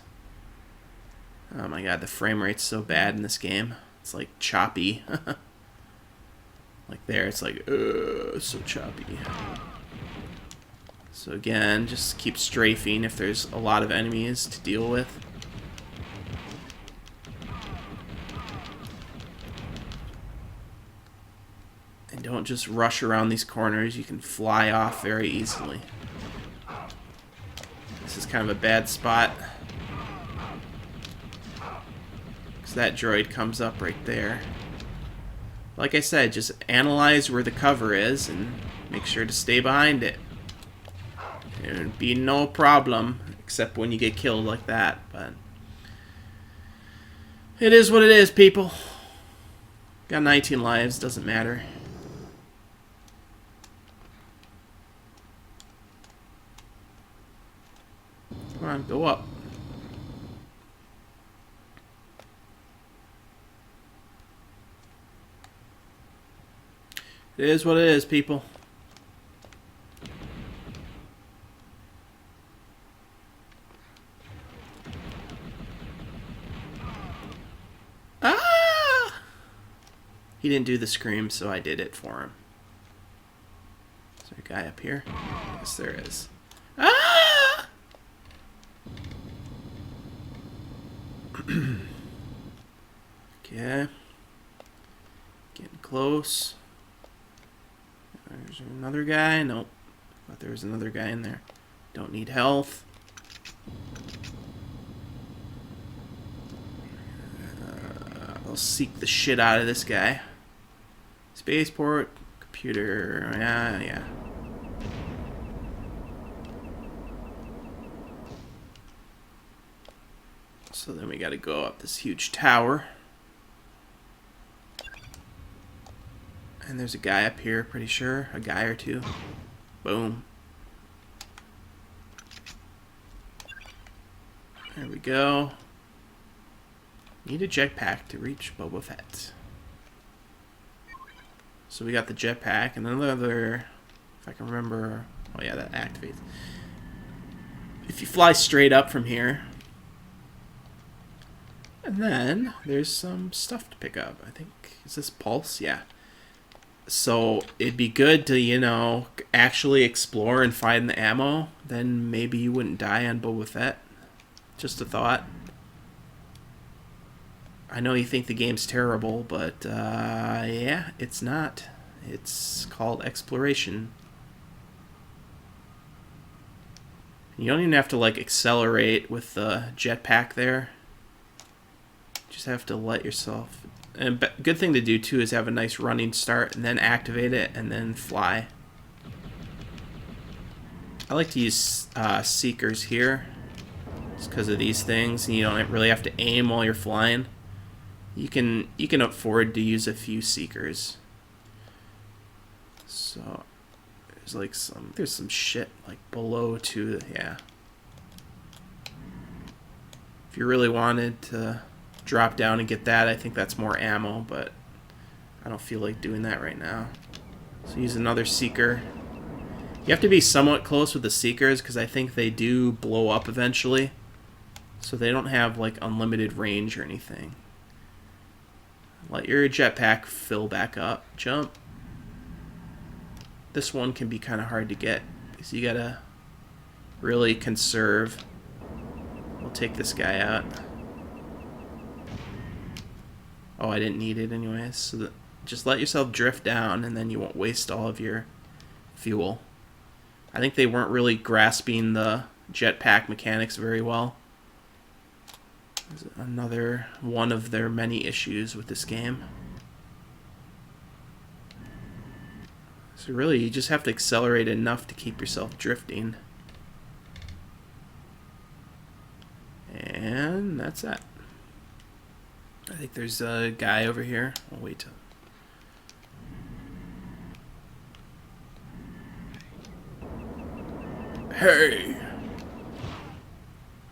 S1: Oh my god, the frame rate's so bad in this game. It's like choppy. Like there, it's like, so choppy. So again, just keep strafing if there's a lot of enemies to deal with. And don't just rush around these corners. You can fly off very easily. This is kind of a bad spot. Because that droid comes up right there. Like I said, just analyze where the cover is and make sure to stay behind it. It would be no problem, except when you get killed like that, but it is what it is, people. Got 19 lives, doesn't matter. Come on, go up. It is what it is, people. Ah! He didn't do the scream, so I did it for him. Is there a guy up here? Yes, there is. Ah! Okay. Getting close. There's another guy. Nope. Thought there was another guy in there. Don't need health. I'll seek the shit out of this guy. Spaceport. Computer. Yeah. So then we gotta go up this huge tower. And there's a guy up here, pretty sure. A guy or two. Boom. There we go. Need a jetpack to reach Boba Fett. So we got the jetpack and another, if I can remember, oh yeah, that activates. If you fly straight up from here, and then there's some stuff to pick up. I think, is this pulse? Yeah. So it'd be good to, you know, actually explore and find the ammo. Then maybe you wouldn't die on Boba Fett. Just a thought. I know you think the game's terrible, but yeah, it's not. It's called exploration. You don't even have to like accelerate with the jetpack there. Just have to let yourself. And a good thing to do too is have a nice running start and then activate it and then fly. I like to use seekers here just because of these things. And you don't really have to aim while you're flying. You can afford to use a few seekers. So there's some shit like below too. Yeah. If you really wanted to drop down and get that, I think that's more ammo, but I don't feel like doing that right now. So use another seeker. You have to be somewhat close with the seekers because I think they do blow up eventually. So they don't have like unlimited range or anything. Let your jetpack fill back up. Jump. This one can be kind of hard to get because you gotta really conserve. We'll take this guy out. Oh, I didn't need it anyways. So just let yourself drift down and then you won't waste all of your fuel. I think they weren't really grasping the jetpack mechanics very well. There's another one of their many issues with this game. So really, you just have to accelerate enough to keep yourself drifting. And that's that. I think there's a guy over here. I'll wait till... Hey!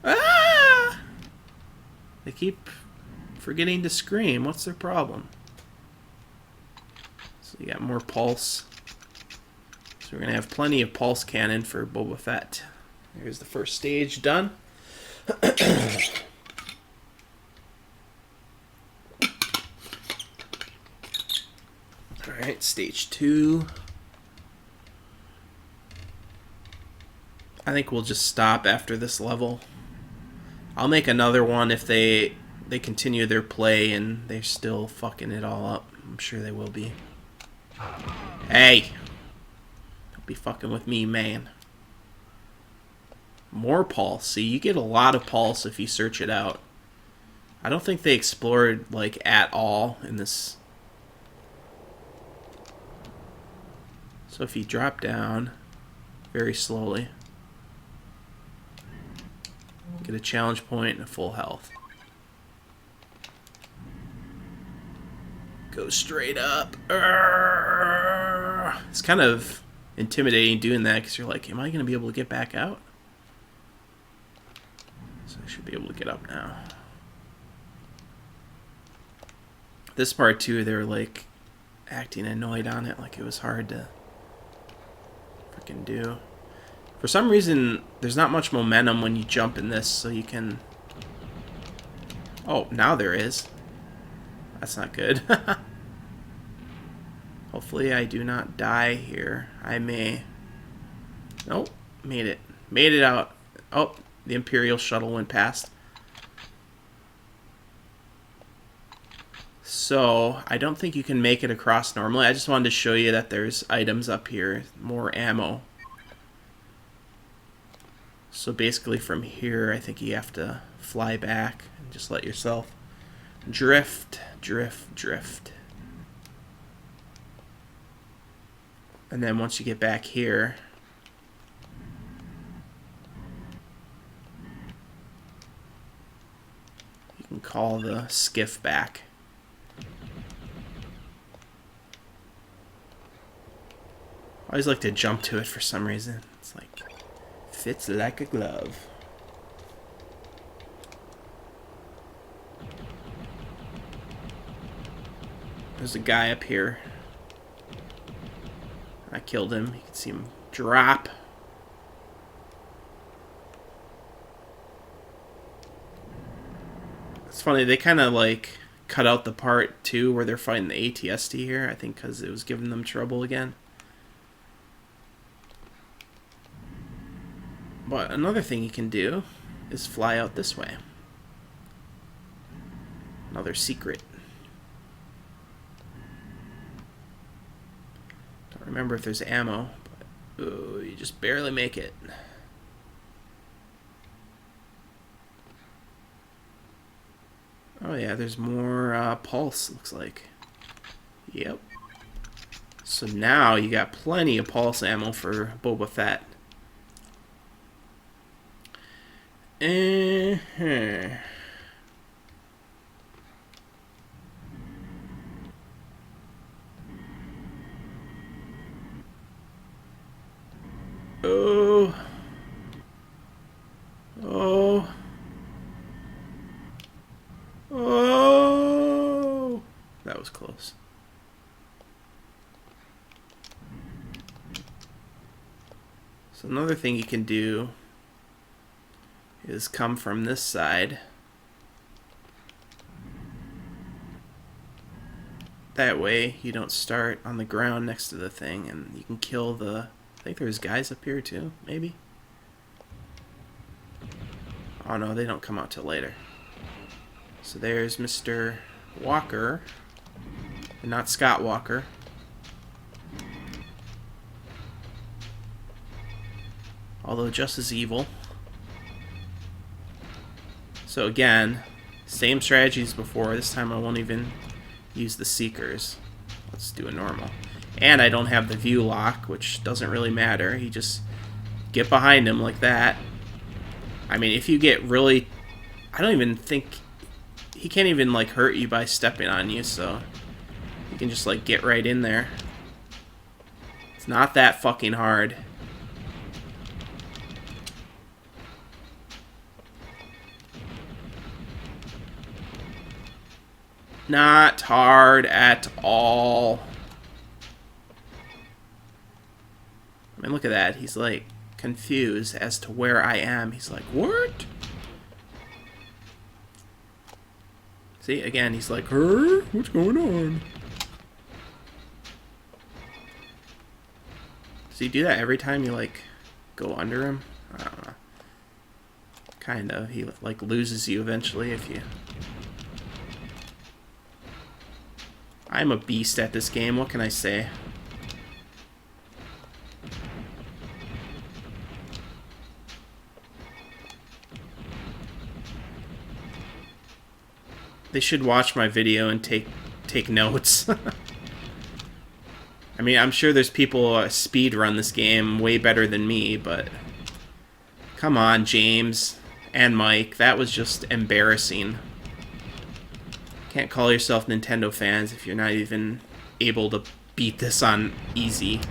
S1: Ah! They keep forgetting to scream. What's their problem? So you got more pulse. So we're going to have plenty of pulse cannon for Boba Fett. Here's the first stage done. Alright, stage 2. I think we'll just stop after this level. I'll make another one if they continue their play and they're still fucking it all up. I'm sure they will be. Hey! Don't be fucking with me, man. More pulse. See, you get a lot of pulse if you search it out. I don't think they explored, like, at all in this. So if you drop down very slowly, get a challenge point and a full health. Go straight up. It's kind of intimidating doing that because you're like, am I going to be able to get back out? So I should be able to get up now. This part too, they're like acting annoyed on it, like it was hard to freaking do. For some reason, there's not much momentum when you jump in this, so you can... Oh, now there is. That's not good. Hopefully I do not die here. I may... Nope, made it. Made it out. Oh, the Imperial shuttle went past. So, I don't think you can make it across normally. I just wanted to show you that there's items up here. More ammo. So basically from here, I think you have to fly back and just let yourself drift, drift, drift. And then once you get back here, you can call the skiff back. I always like to jump to it for some reason. It's like, fits like a glove. There's a guy up here. I killed him. You can see him drop. It's funny, they kind of like cut out the part too where they're fighting the ATST here, I think because it was giving them trouble again. But another thing you can do is fly out this way. Another secret. Don't remember if there's ammo, but ooh, you just barely make it. Oh yeah, there's more pulse, looks like. Yep. So now you got plenty of pulse ammo for Boba Fett. Oh. Oh. Oh. That was close. So another thing you can do is come from this side. That way you don't start on the ground next to the thing and you can kill the... I think there's guys up here too, maybe? Oh no, they don't come out till later. So there's Mr. Walker. And not Scott Walker. Although just as evil. So again, same strategy as before. This time I won't even use the Seekers. Let's do a normal. And I don't have the view lock, which doesn't really matter. You just get behind him like that. I mean, if you get really... I don't even think... He can't even, like, hurt you by stepping on you, so... You can just, like, get right in there. It's not that fucking hard. Not hard at all. I mean, look at that. He's, like, confused as to where I am. He's like, what? See, again, he's like, what's going on? Does he do that every time you, like, go under him? I don't know. Kind of. He, like, loses you eventually if you... I'm a beast at this game. What can I say? They should watch my video and take notes. I mean, I'm sure there's people speed run this game way better than me, but come on, James and Mike, that was just embarrassing. Can't call yourself Nintendo fans if you're not even able to beat this on easy.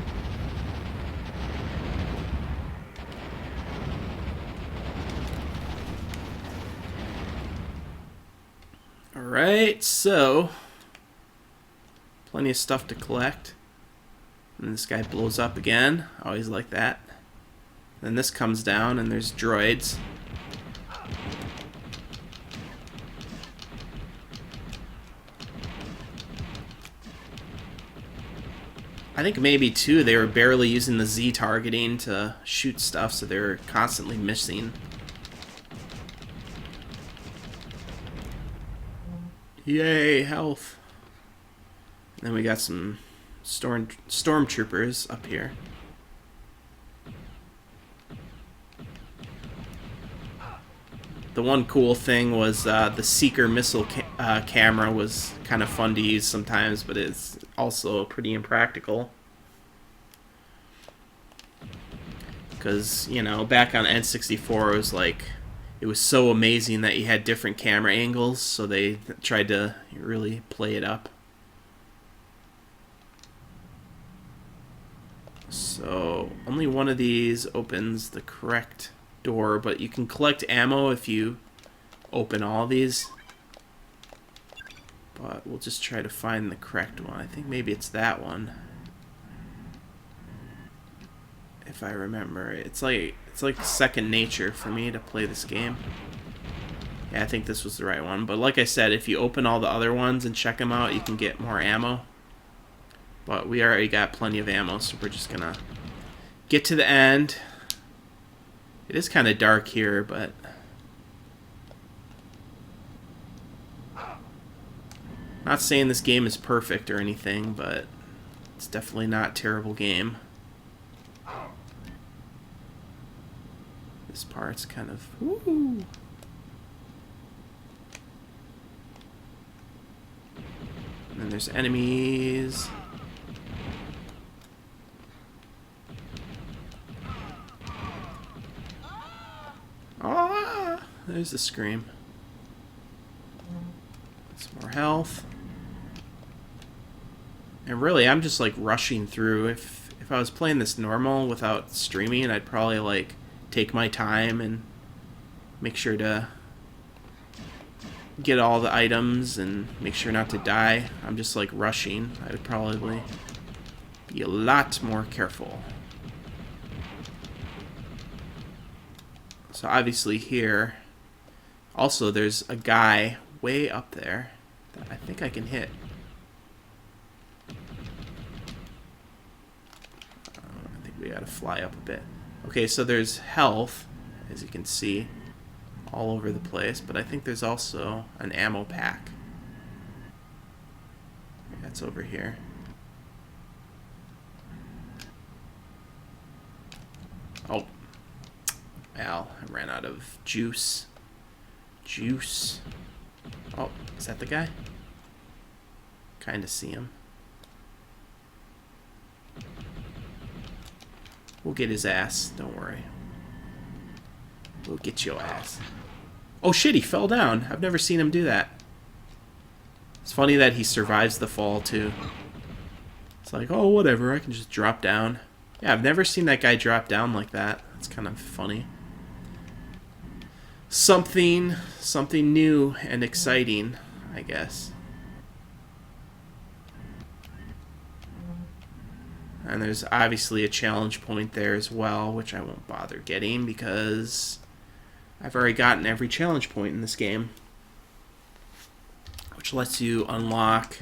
S1: Alright, so plenty of stuff to collect. And this guy blows up again. I always like that. Then this comes down and there's droids. I think maybe too they were barely using the Z targeting to shoot stuff, so they were constantly missing. Yay, health. Then we got some stormtroopers up here. The one cool thing was the Seeker missile camera was kind of fun to use sometimes, but it's also pretty impractical. Because, you know, back on N64 it was like, it was so amazing that you had different camera angles, so they tried to really play it up. So only one of these opens the correct door, but you can collect ammo if you open all these. But we'll just try to find the correct one. I think maybe it's that one, if I remember. It's like second nature for me to play this game. Yeah, I think this was the right one. But like I said, if you open all the other ones and check them out, you can get more ammo. But we already got plenty of ammo, so we're just gonna get to the end. It is kind of dark here, but not saying this game is perfect or anything, but it's definitely not a terrible game. This part's kind of woo. And then there's enemies. Ah, there's the scream. Some more health. And really, I'm just like rushing through. If I was playing this normal without streaming, I'd probably like take my time and make sure to get all the items and make sure not to die. I'm just like rushing. I would probably be a lot more careful. So obviously here, also there's a guy way up there that I think I can hit. I think we gotta fly up a bit. Okay, so there's health, as you can see, all over the place, but I think there's also an ammo pack. That's over here. Oh. Well, I ran out of juice. Oh, is that the guy? Kind of see him. We'll get his ass, don't worry. We'll get your ass. Oh shit, he fell down. I've never seen him do that. It's funny that he survives the fall too. It's like, oh whatever, I can just drop down. Yeah, I've never seen that guy drop down like that. That's kind of funny. Something new and exciting, I guess. And there's obviously a challenge point there as well, which I won't bother getting because I've already gotten every challenge point in this game, which lets you unlock.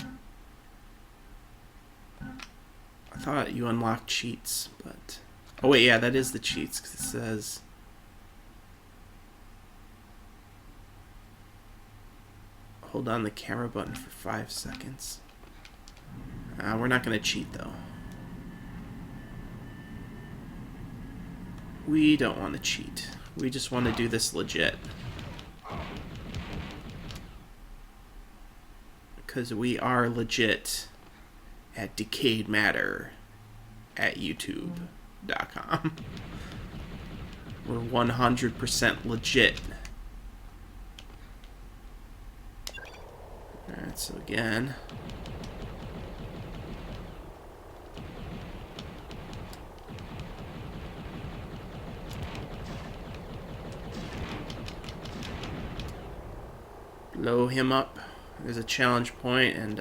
S1: I thought you unlocked cheats, but oh wait, yeah, that is the cheats because it says hold on the camera button for 5 seconds. We're not going to cheat, though. We don't want to cheat. We just want to do this legit. Because we are legit at Decayed Matter at YouTube.com. We're 100% legit. Alright, so again. Blow him up. There's a challenge point and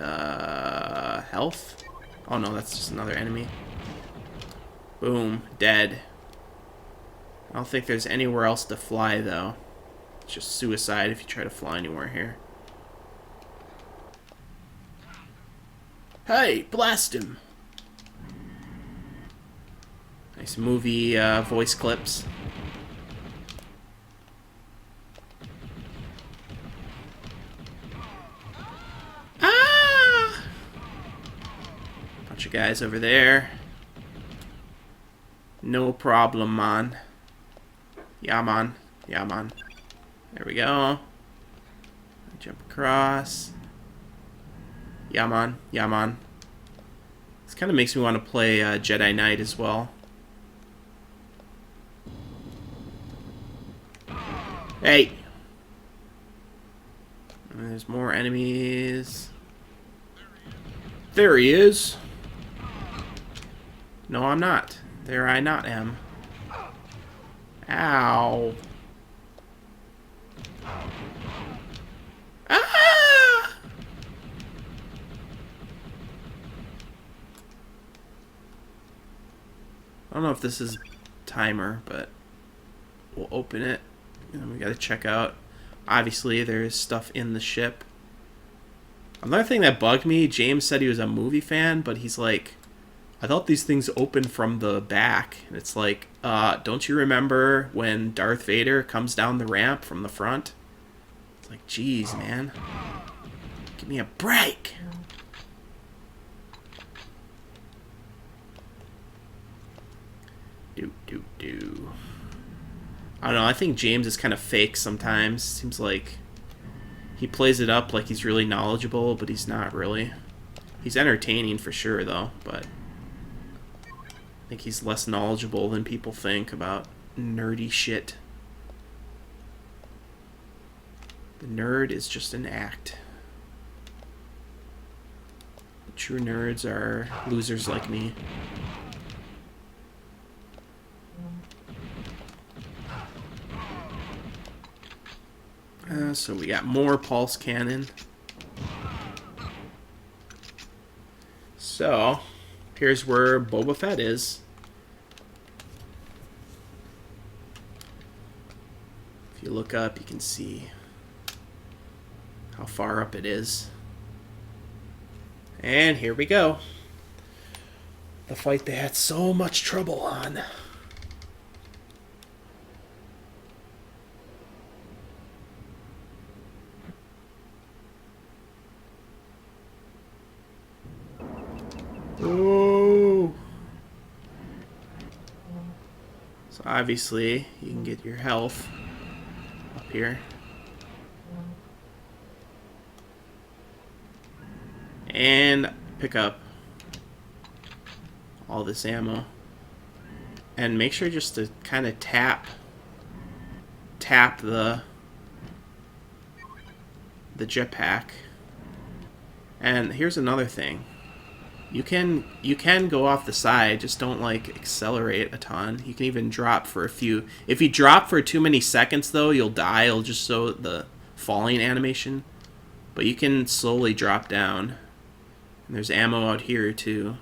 S1: health. Oh no, that's just another enemy. Boom, dead. I don't think there's anywhere else to fly though. It's just suicide if you try to fly anywhere here. Hey, blast him! Nice movie voice clips. Ah! guys over there. No problem, man. Yeah, man. Yeah, man. There we go. Jump across. Yeah, man. Yeah, man. This kind of makes me want to play Jedi Knight as well. Hey! And there's more enemies. There he is. No, I'm not. There I not am. Ow. Ah! I don't know if this is timer, but we'll open it. And we gotta check out. Obviously, there's stuff in the ship. Another thing that bugged me, James said he was a movie fan, but he's like, I thought these things open from the back. And it's like, don't you remember when Darth Vader comes down the ramp from the front? It's like, geez, man. Give me a break. Do. I don't know, I think James is kind of fake sometimes. Seems like he plays it up like he's really knowledgeable, but he's not really. He's entertaining for sure, though, but I think he's less knowledgeable than people think about nerdy shit. The nerd is just an act. The true nerds are losers like me. So we got more pulse cannon. So, here's where Boba Fett is. If you look up, you can see how far up it is. And here we go. The fight they had so much trouble on. Oh. So obviously you can get your health up here. And pick up all this ammo. And make sure just to kind of tap the jetpack. And here's another thing. You can go off the side, just don't like accelerate a ton. You can even drop for a few. If you drop for too many seconds though, you'll die. It'll just show the falling animation. But you can slowly drop down. And there's ammo out here too.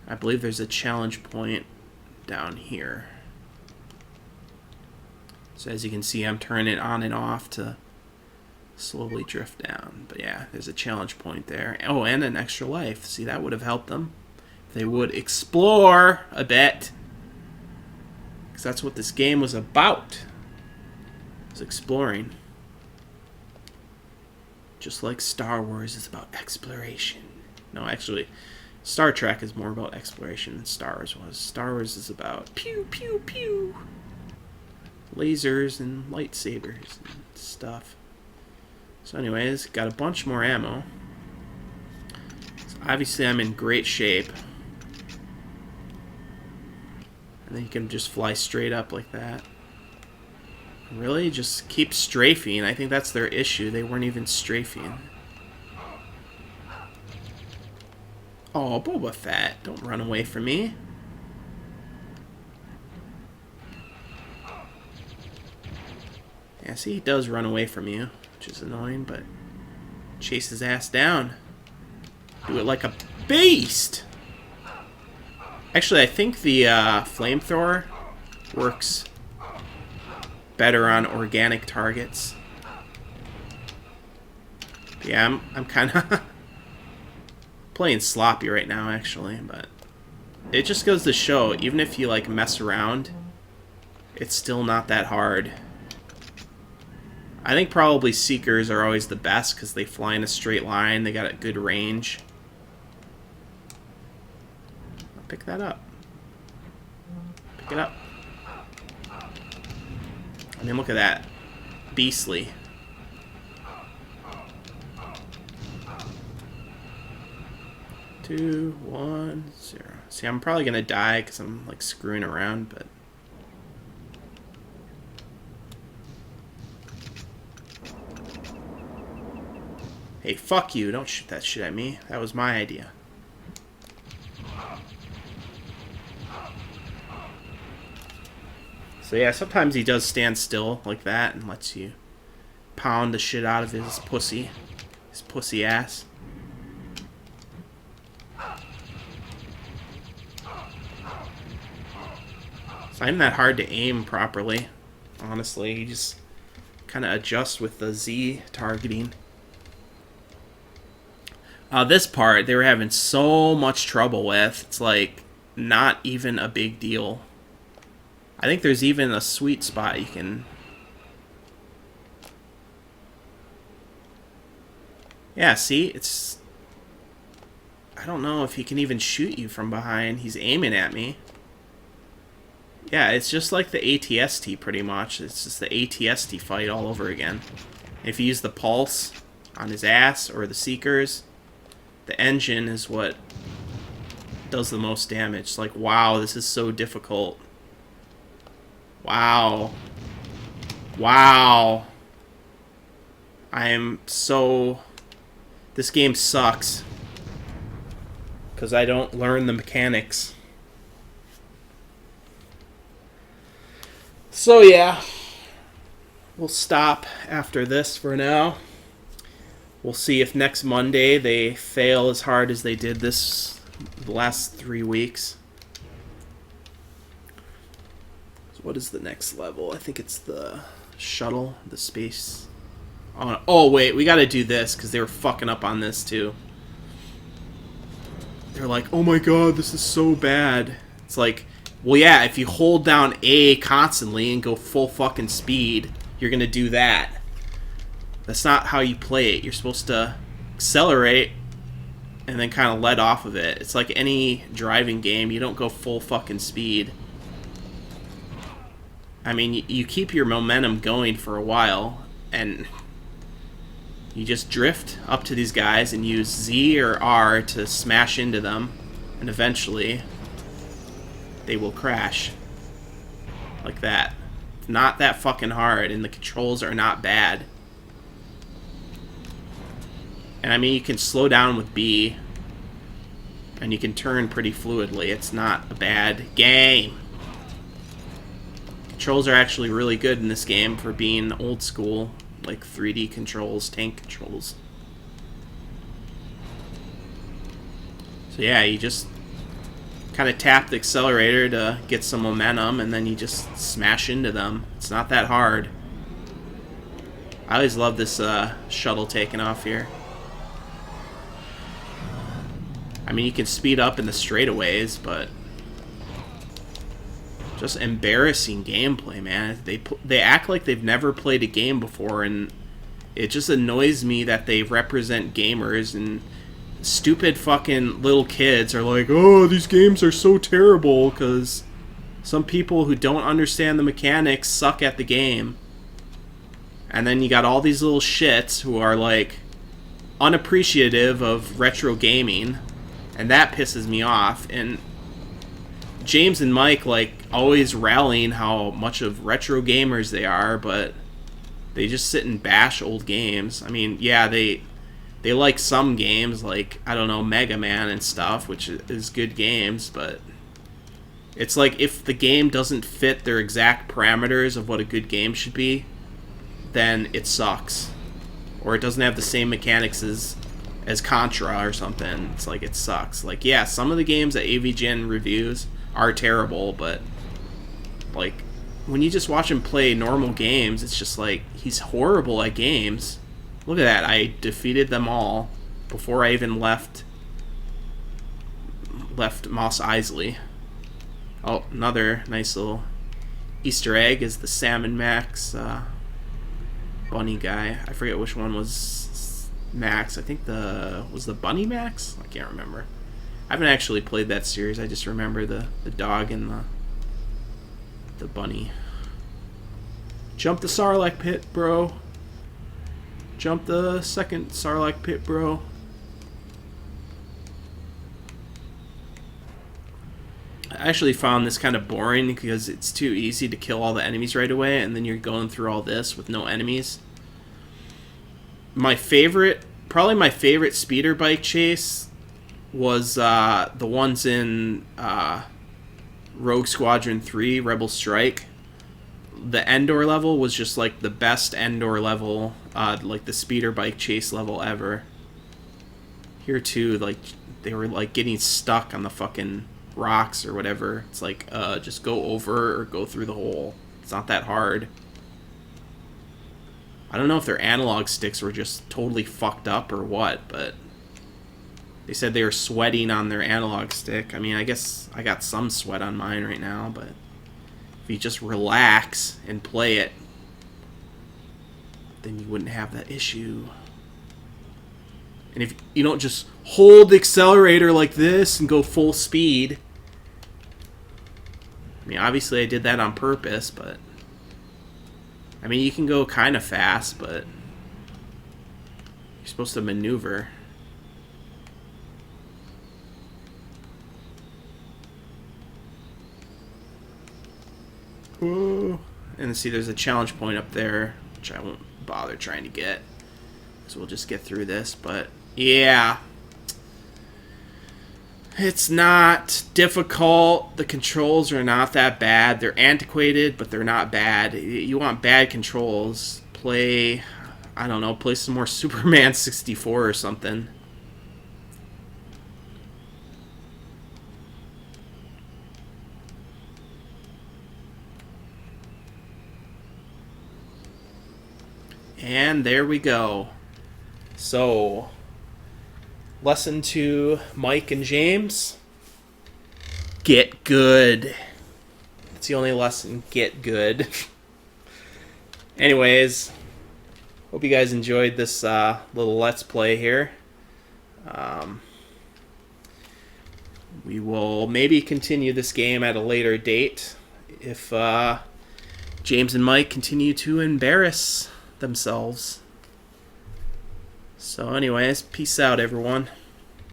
S1: I believe there's a challenge point down here. So as you can see, I'm turning it on and off to slowly drift down. But yeah, there's a challenge point there. Oh, and an extra life. See, that would have helped them. If they would explore a bit. Because that's what this game was about. It was exploring. Just like Star Wars is about exploration. No, actually, Star Trek is more about exploration than Star Wars was. Star Wars is about pew, pew, pew. Lasers and lightsabers and stuff. So anyways, got a bunch more ammo. So obviously I'm in great shape. And then you can just fly straight up like that. Really? Just keep strafing. I think that's their issue. They weren't even strafing. Oh, Boba Fett. Don't run away from me. Yeah, see, he does run away from you, which is annoying, but chase his ass down. Do it like a beast! Actually, I think the flamethrower works better on organic targets. Yeah, I'm kind of playing sloppy right now, actually, but it just goes to show, even if you like mess around, it's still not that hard. I think probably Seekers are always the best because they fly in a straight line, they got a good range. Pick that up. Pick it up. I mean, look at that. Beastly. Two, 1, 0. See, I'm probably gonna die because I'm like screwing around, but hey, fuck you! Don't shoot that shit at me. That was my idea. So yeah, sometimes he does stand still like that and lets you pound the shit out of his pussy ass. It's not even that hard to aim properly, honestly. You just kind of adjust with the Z targeting. This part, they were having so much trouble with. It's like, not even a big deal. I think there's even a sweet spot you can... Yeah, see? It's... I don't know if he can even shoot you from behind. He's aiming at me. Yeah, it's just like the ATST pretty much. It's just the ATST fight all over again. If you use the pulse on his ass or the Seekers, the engine is what does the most damage. It's like, wow, this is so difficult. Wow. Wow. I am so... This game sucks. Because I don't learn the mechanics. So yeah. We'll stop after this for now. We'll see if next Monday they fail as hard as they did the last 3 weeks. What is the next level? I think it's the shuttle, the space. Oh wait, we gotta do this because they were fucking up on this too. They're like, oh my god, this is so bad. It's like, well yeah, if you hold down A constantly and go full fucking speed, you're gonna do that. That's not how you play it. You're supposed to accelerate and then kind of let off of it. It's like any driving game. You don't go full fucking speed. I mean, you keep your momentum going for a while, and you just drift up to these guys and use Z or R to smash into them, and eventually they will crash. Like that. It's not that fucking hard, and the controls are not bad. And I mean, you can slow down with B, and you can turn pretty fluidly. It's not a bad game. Controls are actually really good in this game for being old school, like 3D controls, tank controls. So yeah, you just kind of tap the accelerator to get some momentum, and then you just smash into them. It's not that hard. I always love this shuttle taking off here. I mean, you can speed up in the straightaways, but just embarrassing gameplay, man. They act like they've never played a game before, and it just annoys me that they represent gamers, and stupid fucking little kids are like, oh, these games are so terrible because some people who don't understand the mechanics suck at the game. And then you got all these little shits who are like unappreciative of retro gaming, and that pisses me off. And James and Mike like always rallying how much of retro gamers they are, but they just sit and bash old games. I mean, yeah, they like some games, like, I don't know, Mega Man and stuff, which is good games, but it's like if the game doesn't fit their exact parameters of what a good game should be, then it sucks. Or it doesn't have the same mechanics as Contra or something. It's like, it sucks. Like, yeah, some of the games that AVGN reviews are terrible, but like when you just watch him play normal games, it's just like he's horrible at games. Look at that, I defeated them all before I even left Mos Eisley. Oh, another nice little Easter egg is the Salmon Max bunny guy. I forget which one was Max. I think was the Bunny Max? I can't remember. I haven't actually played that series. I just remember the dog and the bunny. Jump the Sarlacc pit, bro. Jump the second Sarlacc pit, bro. I actually found this kind of boring because it's too easy to kill all the enemies right away, and then you're going through all this with no enemies. Probably my favorite speeder bike chase was the ones in Rogue Squadron 3, Rebel Strike. The Endor level was just like the best Endor level, like the speeder bike chase level ever. Here too, like they were like getting stuck on the fucking rocks or whatever. It's like just go over or go through the hole. It's not that hard. I don't know if their analog sticks were just totally fucked up or what, but they said they were sweating on their analog stick. I mean, I guess I got some sweat on mine right now, but if you just relax and play it, then you wouldn't have that issue. And if you don't just hold the accelerator like this and go full speed. I mean, obviously I did that on purpose, but I mean, you can go kind of fast, but you're supposed to maneuver. Whoa. And see, there's a challenge point up there, which I won't bother trying to get. So we'll just get through this, but yeah. It's not difficult. The controls are not that bad. They're antiquated, but they're not bad. You want bad controls, play, I don't know, play some more Superman 64 or something. And there we go. So, lesson to Mike and James. Get good. That's the only lesson. Get good. Anyways, hope you guys enjoyed this little Let's Play here. We will maybe continue this game at a later date if James and Mike continue to embarrass themselves. So anyways, peace out everyone.